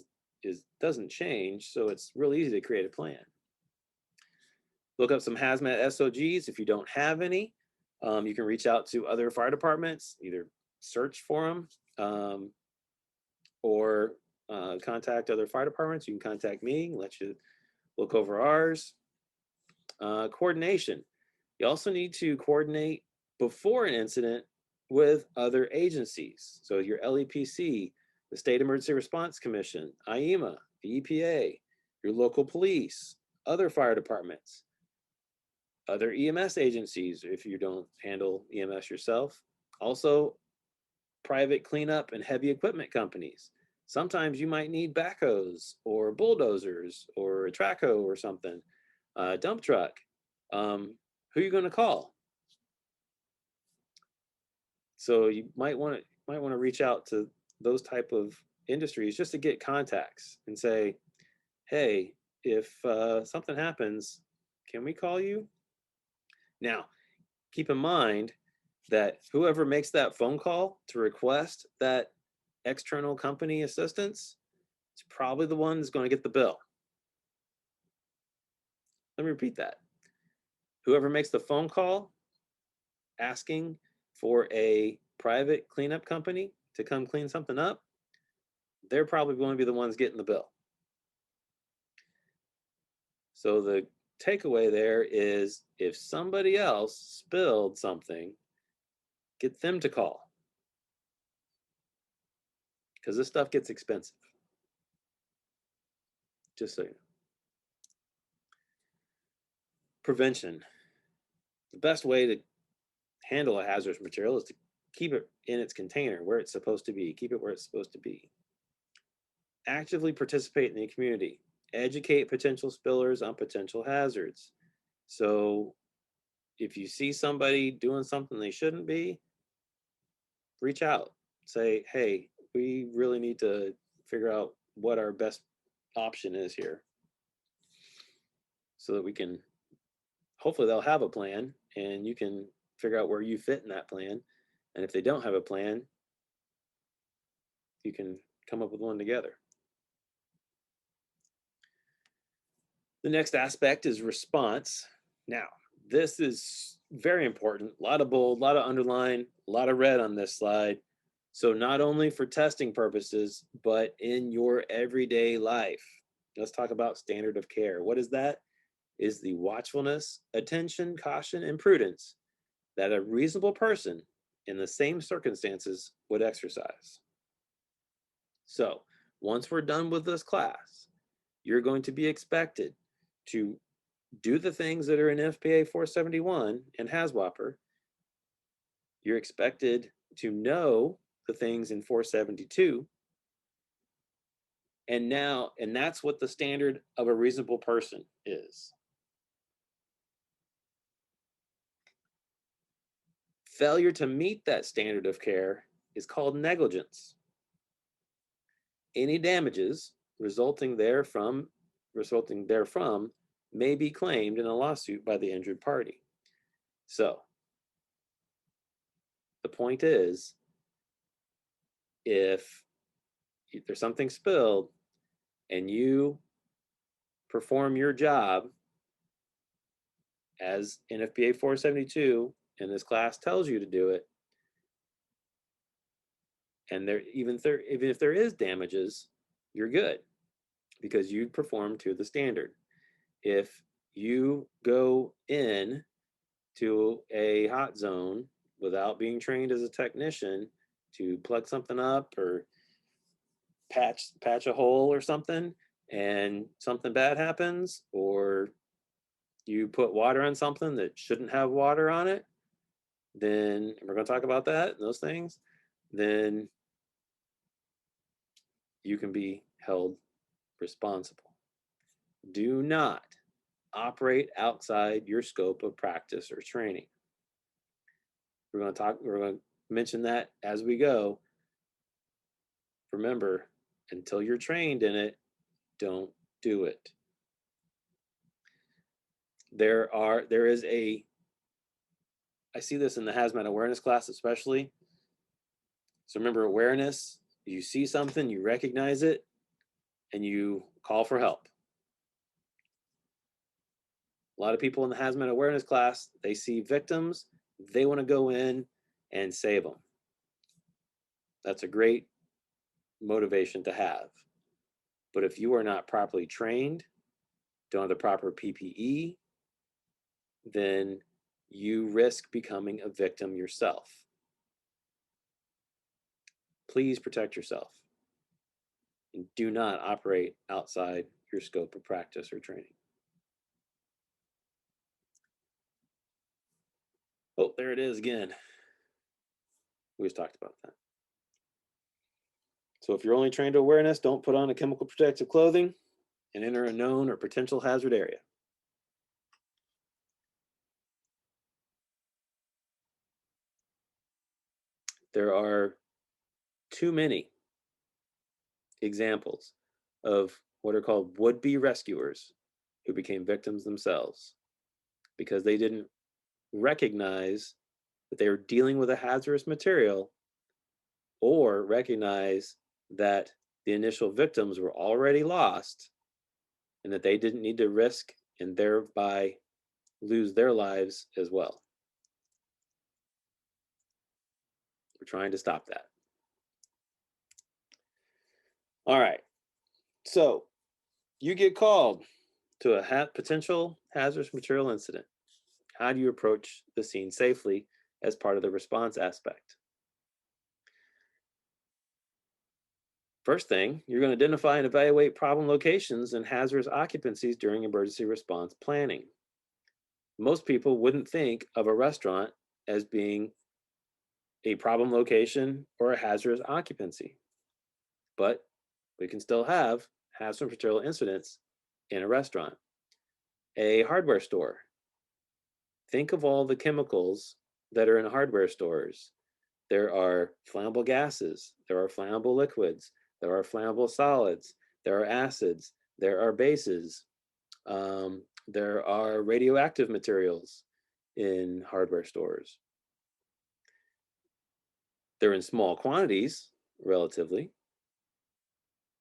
doesn't change, so it's really easy to create a plan. Look up some hazmat SOGs. If you don't have any, you can reach out to other fire departments, either search for them or contact other fire departments. You can contact me, let you look over ours. Coordination. You also need to coordinate before an incident with other agencies. So your LEPC, the State Emergency Response Commission, IEMA, the EPA, your local police, other fire departments, other EMS agencies if you don't handle EMS yourself. Also, private cleanup and heavy equipment companies. Sometimes you might need backhoes or bulldozers or a track hoe or something, a dump truck. Who are you going to call? So you might want to reach out to those type of industries just to get contacts and say, hey, if something happens, can we call you? Now, keep in mind that whoever makes that phone call to request that external company assistance is probably the one that's going to get the bill. Let me repeat that. Whoever makes the phone call asking for a private cleanup company to come clean something up, they're probably going to be the ones getting the bill. So the takeaway there is, if somebody else spilled something, get them to call, because this stuff gets expensive. Just so you know. Prevention. The best way to handle a hazardous material is to keep it in its container where it's supposed to be. Keep it where it's supposed to be. Actively participate in the community. Educate potential spillers on potential hazards. So if you see somebody doing something they shouldn't be, reach out. Say, hey, we really need to figure out what our best option is here, so that we can, hopefully they'll have a plan and you can figure out where you fit in that plan. And if they don't have a plan, you can come up with one together. The next aspect is response. Now, this is very important. A lot of bold, a lot of underline, a lot of red on this slide. So not only for testing purposes, but in your everyday life. Let's talk about standard of care. What is that? Is the watchfulness, attention, caution, and prudence that a reasonable person in the same circumstances would exercise. So once we're done with this class, you're going to be expected to do the things that are in FPA 471 and HAZWOPER. You're expected to know the things in 472. And that's what the standard of a reasonable person is. Failure to meet that standard of care is called negligence. Any damages resulting therefrom may be claimed in a lawsuit by the injured party. So the point is, if there's something spilled and you perform your job as NFPA 472 and this class tells you to do it, and even if there is damages, you're good because you perform to the standard. If you go in to a hot zone without being trained as a technician to plug something up or patch a hole or something, and something bad happens, or you put water on something that shouldn't have water on it, then we're going to talk about that and those things, then you can be held responsible. Do not operate outside your scope of practice or training. We're going to mention that as we go. Remember, until you're trained in it, don't do it. I see this in the hazmat awareness class especially. So remember, awareness, you see something, you recognize it, and you call for help. A lot of people in the hazmat awareness class, they see victims, they want to go in and save them. That's a great motivation to have. But if you are not properly trained, don't have the proper PPE, then you risk becoming a victim yourself. Please protect yourself and do not operate outside your scope of practice or training. Oh, there it is again. We just talked about that. So if you're only trained to awareness, don't put on a chemical protective clothing and enter a known or potential hazard area. There are too many examples of what are called would-be rescuers who became victims themselves because they didn't recognize that they were dealing with a hazardous material or recognize that the initial victims were already lost and that they didn't need to risk and thereby lose their lives as well. We're trying to stop that. All right, so you get called to a potential hazardous material incident. How do you approach the scene safely as part of the response aspect? First thing, you're going to identify and evaluate problem locations and hazardous occupancies during emergency response planning. Most people wouldn't think of a restaurant as being a problem location or a hazardous occupancy, but we can still have hazardous material incidents in a restaurant. A hardware store. Think of all the chemicals that are in hardware stores. There are flammable gases, there are flammable liquids, there are flammable solids, there are acids, there are bases, there are radioactive materials in hardware stores. They're in small quantities, relatively,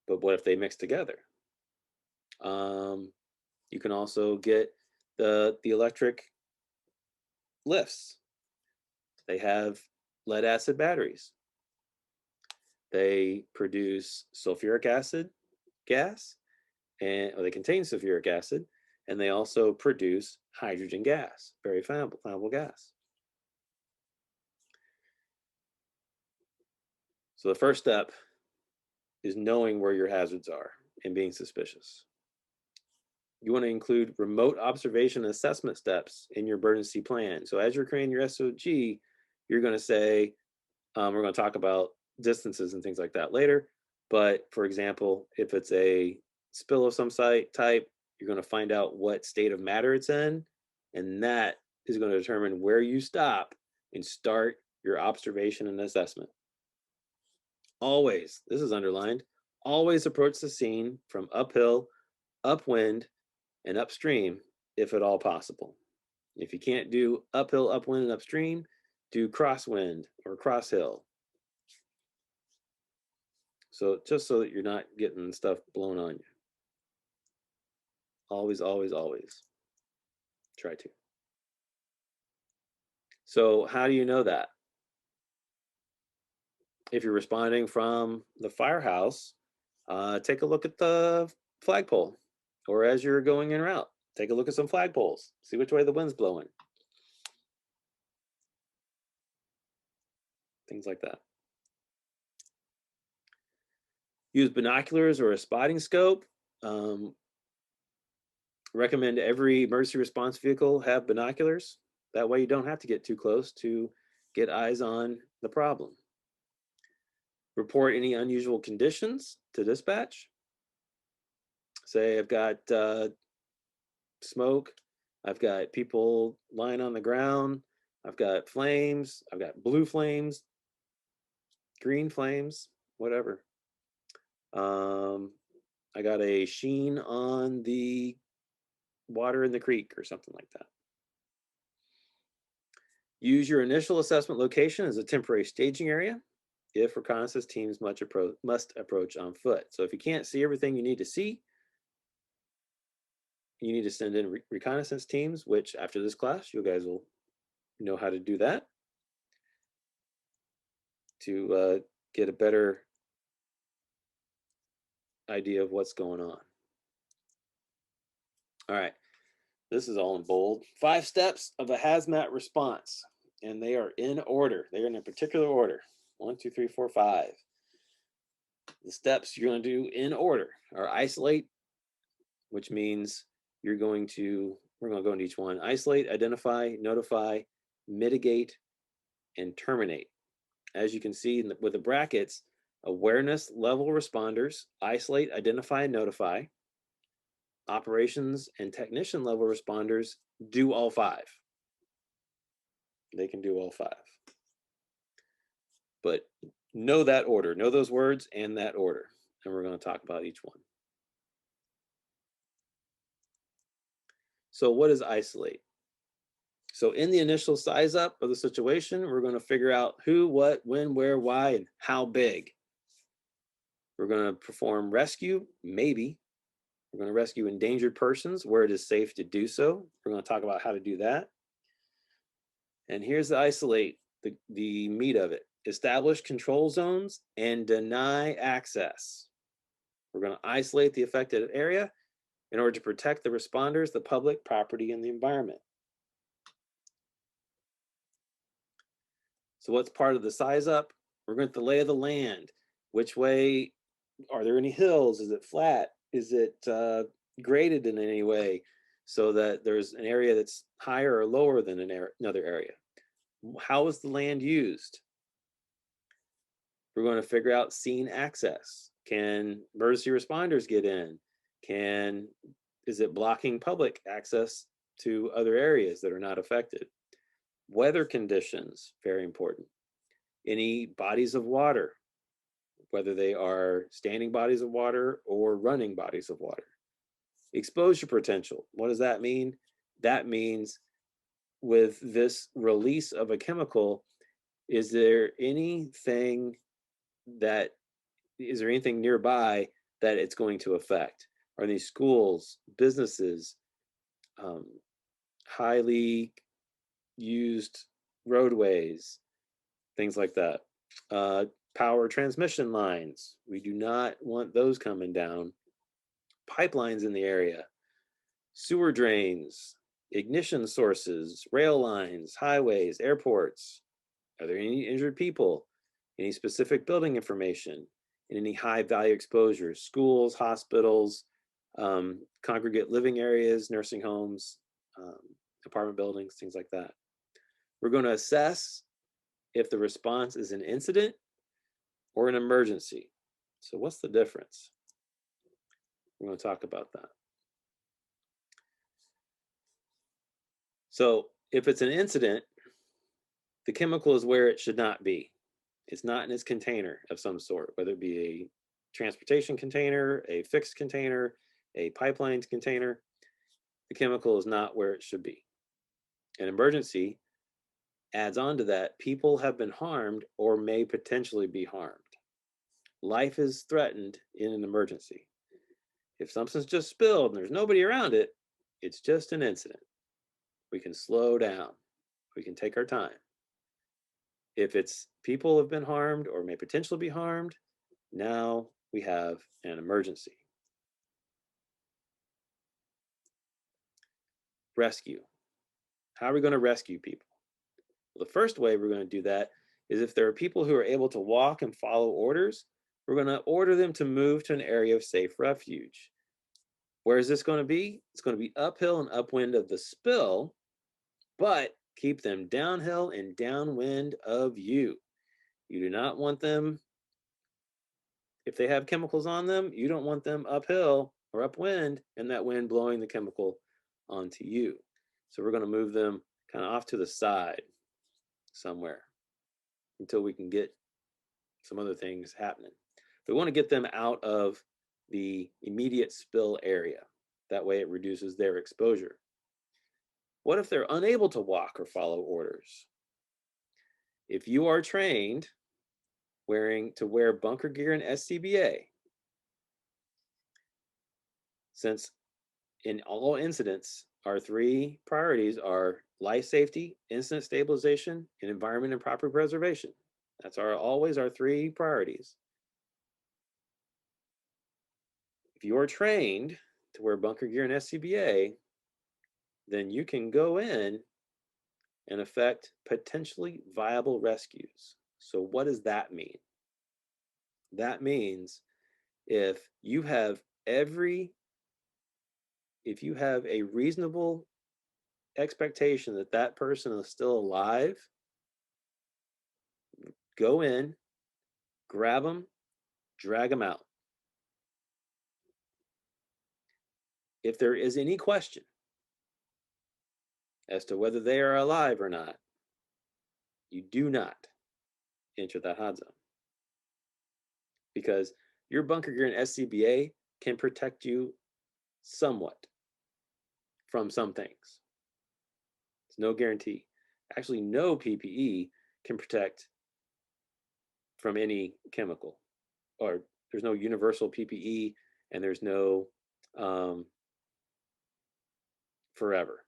but what if they mix together? You can also get the electric lifts. They have lead acid batteries. They produce sulfuric acid gas, or they contain sulfuric acid, and they also produce hydrogen gas, very flammable gas. So the first step is knowing where your hazards are and being suspicious. You want to include remote observation and assessment steps in your emergency plan. So as you're creating your SOG, you're going to say, we're going to talk about distances and things like that later. But for example, if it's a spill of some type, you're going to find out what state of matter it's in, and that is going to determine where you stop and start your observation and assessment. Always, this is underlined, always approach the scene from uphill, upwind, and upstream if at all possible. If you can't do uphill, upwind, and upstream, do crosswind or crosshill. So just so that you're not getting stuff blown on you. Always, always, always try to. So how do you know that? If you're responding from the firehouse, take a look at the flagpole, or as you're going en route, take a look at some flagpoles, see which way the wind's blowing. Things like that. Use binoculars or a spotting scope. Recommend every emergency response vehicle have binoculars. That way you don't have to get too close to get eyes on the problem. Report any unusual conditions to dispatch. Say I've got smoke, I've got people lying on the ground, I've got flames, I've got blue flames, green flames, whatever. I got a sheen on the water in the creek or something like that. Use your initial assessment location as a temporary staging area if reconnaissance teams must approach on foot. So if you can't see everything you need to see, you need to send in reconnaissance teams, which after this class, you guys will know how to do that to get a better idea of what's going on. All right, this is all in bold. 5 steps of a hazmat response, and they are in order. They are in a particular order. 1, 2, 3, 4, 5. The steps you're going to do in order are isolate, which means we're going to go into each one. Isolate, identify, notify, mitigate, and terminate. As you can see with the brackets, awareness level responders, isolate, identify, and notify. Operations and technician level responders do all 5. They can do all 5. But know that order, know those words and that order. And we're going to talk about each one. So what is isolate? So in the initial size up of the situation, we're going to figure out who, what, when, where, why, and how big. We're going to perform rescue, maybe. We're going to rescue endangered persons where it is safe to do so. We're going to talk about how to do that. And here's the isolate, the meat of it. Establish control zones and deny access. We're going to isolate the affected area in order to protect the responders, the public, property, and the environment. So what's part of the size up? We're going to lay of the land. Which way, are there any hills? Is it flat? Is it graded in any way so that there's an area that's higher or lower than another area? How is the land used? We're going to figure out scene access. Can emergency responders get in? Is it blocking public access to other areas that are not affected? Weather conditions, very important. Any bodies of water, whether they are standing bodies of water or running bodies of water. Exposure potential, what does that mean? That means with this release of a chemical, is there anything nearby that it's going to affect? Are these schools, businesses, highly used roadways, things like that? Power transmission lines. We do not want those coming down. Pipelines in the area. Sewer drains, ignition sources, rail lines, highways, airports. Are there any injured people? Any specific building information? And any high value exposures? Schools, hospitals, congregate living areas, nursing homes, apartment buildings, things like that. We're going to assess if the response is an incident or an emergency. So what's the difference? We're going to talk about that. So if it's an incident, the chemical is where it should not be. It's not in its container of some sort, whether it be a transportation container, a fixed container, a pipeline container. The chemical is not where it should be. An emergency adds on to that. People have been harmed or may potentially be harmed. Life is threatened in an emergency. If something's just spilled and there's nobody around it, it's just an incident. We can slow down. We can take our time. If it's people have been harmed or may potentially be harmed, now we have an emergency. Rescue. How are we going to rescue people? Well, the first way we're going to do that is if there are people who are able to walk and follow orders, we're going to order them to move to an area of safe refuge. Where is this going to be? It's going to be uphill and upwind of the spill, but keep them downhill and downwind of you. You do not want them, if they have chemicals on them, you don't want them uphill or upwind and that wind blowing the chemical onto you. So we're going to move them kind of off to the side somewhere until we can get some other things happening. We want to get them out of the immediate spill area. That way it reduces their exposure. What if they're unable to walk or follow orders? If you are trained to wear bunker gear and SCBA, since in all incidents, our three priorities are life safety, incident stabilization, and environment and property preservation. That's always our three priorities. If you are trained to wear bunker gear and SCBA, then you can go in and effect potentially viable rescues. So what does that mean? That means if you have a reasonable expectation that that person is still alive, go in, grab them, drag them out. If there is any question as to whether they are alive or not, you do not enter that hot zone. Because your bunker gear and SCBA can protect you somewhat from some things. It's no guarantee. Actually, no PPE can protect from any chemical, or there's no universal PPE, and there's no forever.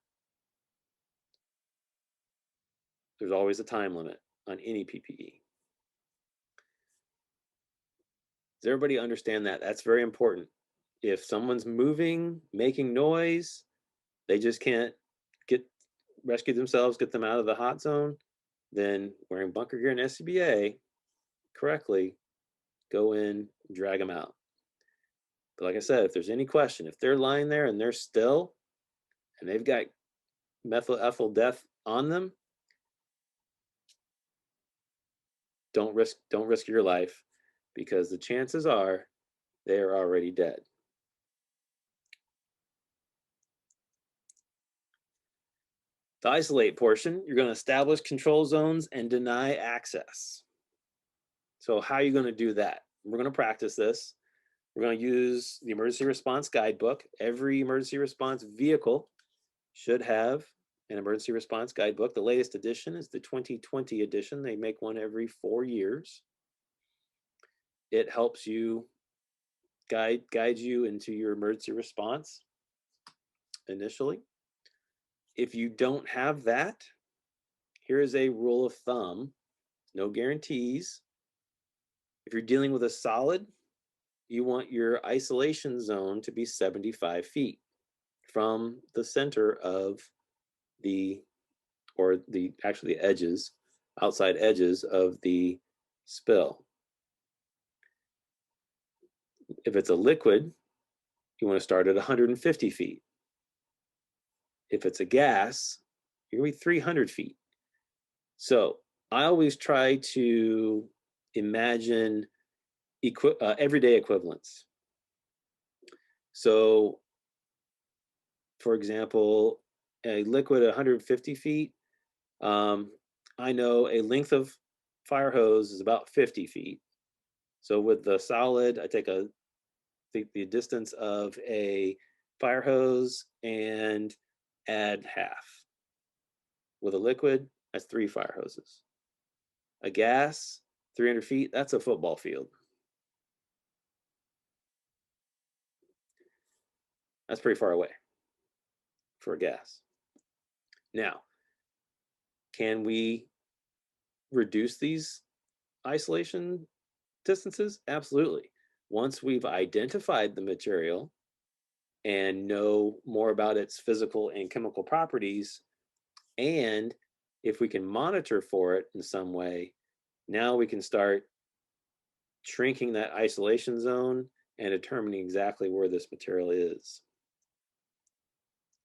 There's always a time limit on any PPE. Does everybody understand that? That's very important. If someone's moving, making noise, they just can't rescue themselves, get them out of the hot zone, then wearing bunker gear and SCBA correctly, go in, drag them out. But like I said, if there's any question, if they're lying there and they're still, and they've got methyl ethyl death on them, don't risk your life, because the chances are they are already dead. The isolate portion, you're going to establish control zones and deny access. So how are you going to do that? We're going to practice this. We're going to use the emergency response guidebook. Every emergency response vehicle should have an emergency response guidebook. The latest edition is the 2020 edition. They make one every 4 years. It helps you guide you into your emergency response initially. If you don't have that, here is a rule of thumb. No guarantees, If you're dealing with a solid, you want your isolation zone to be 75 feet from the center of the, or the actually the edges, outside edges of the spill. If it's a liquid, you want to start at 150 feet. If it's a gas, you're going to be 300 feet. So I always try to imagine everyday equivalents. So, for example, a liquid at 150 feet, I know a length of fire hose is about 50 feet. So with the solid, I take the distance of a fire hose and add half. With a liquid, that's 3 fire hoses. A gas, 300 feet, that's a football field. That's pretty far away for a gas. Now, can we reduce these isolation distances? Absolutely. Once we've identified the material and know more about its physical and chemical properties, and if we can monitor for it in some way, now we can start shrinking that isolation zone and determining exactly where this material is.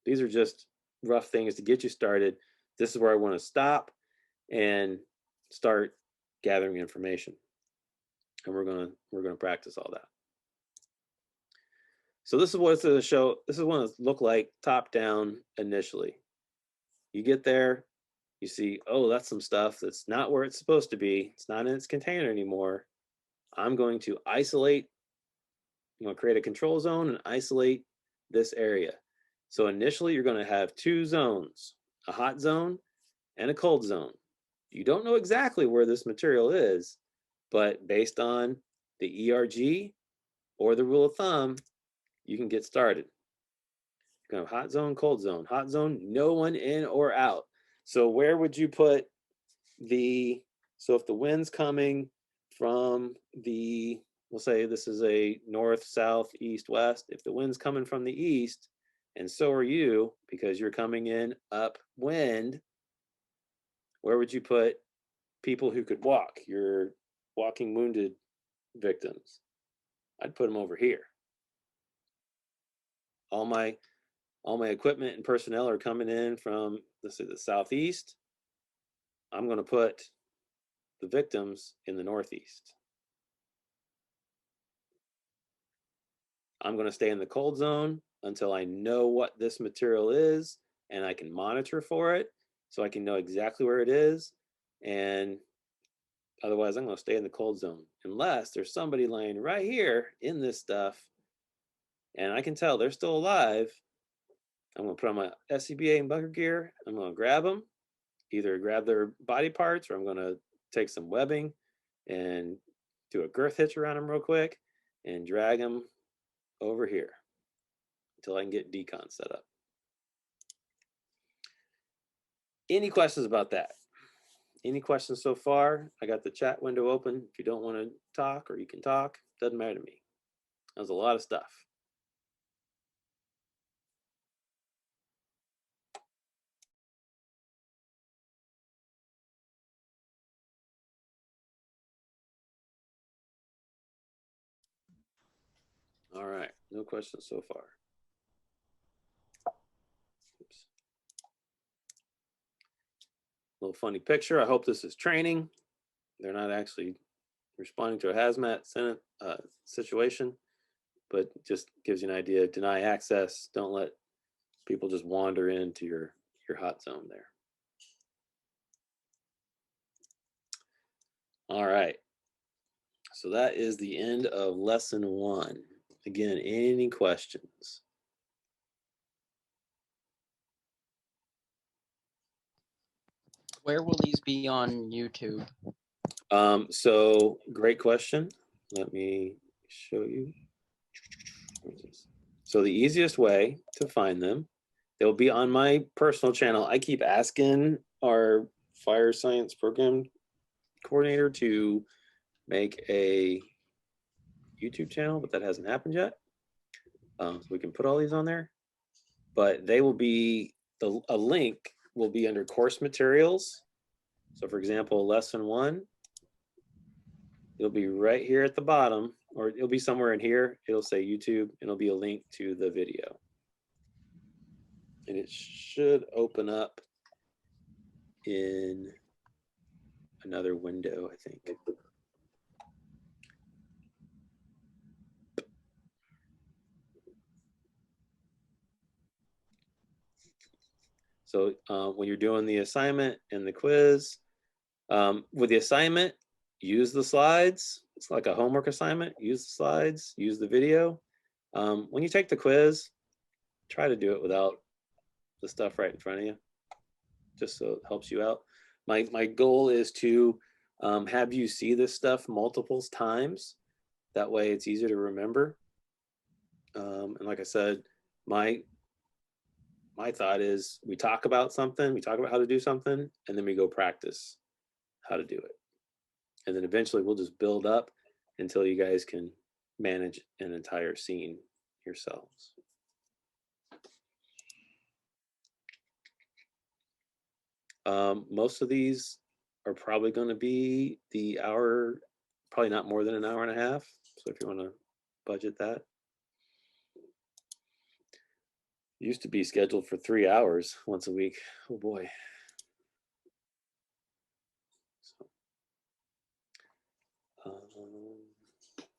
These are just rough things to get you started. This is where I want to stop and start gathering information. And we're gonna practice all that. So this is what it's gonna show. This is what it look like top down initially. You get there, you see, oh, that's some stuff that's not where it's supposed to be. It's not in its container anymore. I'm going to isolate, I'm going to create a control zone and isolate this area. So initially you're going to have 2 zones, a hot zone and a cold zone. You don't know exactly where this material is, but based on the ERG or the rule of thumb, you can get started. You're going to have hot zone, cold zone. Hot zone, no one in or out. So where would you put so if the wind's coming from the, we'll say this is a north, south, east, west. If the wind's coming from the east, and so are you, because you're coming in upwind, where would you put people who could walk, your walking wounded victims? I'd put them over here. All my equipment and personnel are coming in from, let's say, the southeast. I'm going to put the victims in the northeast. I'm going to stay in the cold zone until I know what this material is and I can monitor for it so I can know exactly where it is. And otherwise, I'm going to stay in the cold zone unless there's somebody laying right here in this stuff and I can tell they're still alive. I'm going to put on my SCBA and bunker gear. I'm going to grab them, either grab their body parts, or I'm going to take some webbing and do a girth hitch around them real quick and drag them over here until I can get decon set up. Any questions about that? Any questions so far? I got the chat window open. If you don't want to talk, or you can talk, doesn't matter to me. That was a lot of stuff. All right, no questions so far. Oops. Little funny picture. I hope this is training. They're not actually responding to a hazmat situation, but just gives you an idea. Deny access. Don't let people just wander into your hot zone there. All right. So that is the end of lesson 1. Again, any questions? Where will these be on YouTube? So great question. Let me show you. So the easiest way to find them, they'll be on my personal channel. I keep asking our fire science program coordinator to make a YouTube channel, but that hasn't happened yet. So we can put all these on there, but they will be, a link will be under course materials. So for example, lesson 1, it'll be right here at the bottom, or it'll be somewhere in here. It'll say YouTube, and it'll be a link to the video. And it should open up in another window, I think. So when you're doing the assignment and the quiz, with the assignment, use the slides. It's like a homework assignment. Use the slides, use the video. When you take the quiz, try to do it without the stuff right in front of you, just so it helps you out. My goal is to have you see this stuff multiple times. That way it's easier to remember. And like I said, my thought is we talk about something, we talk about how to do something, and then we go practice how to do it. And then eventually we'll just build up until you guys can manage an entire scene yourselves. Most of these are probably going to be the hour, probably not more than an hour and a half. So if you want to budget that. Used to be scheduled for 3 hours once a week. Oh boy.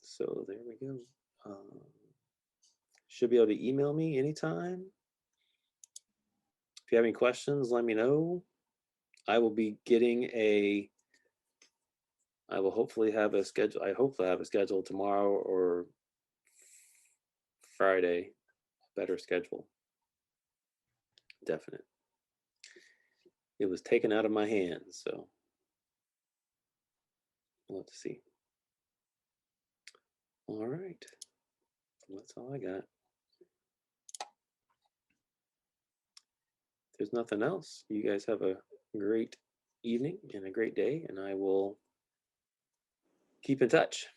So there we go. Should be able to email me anytime. If you have any questions, let me know. I will be getting I will hopefully have a schedule. I hope to have a schedule tomorrow or Friday. Better schedule. Definite. It was taken out of my hands, so we'll have to see. All right. That's all I got. If there's nothing else, you guys have a great evening and a great day, and I will keep in touch.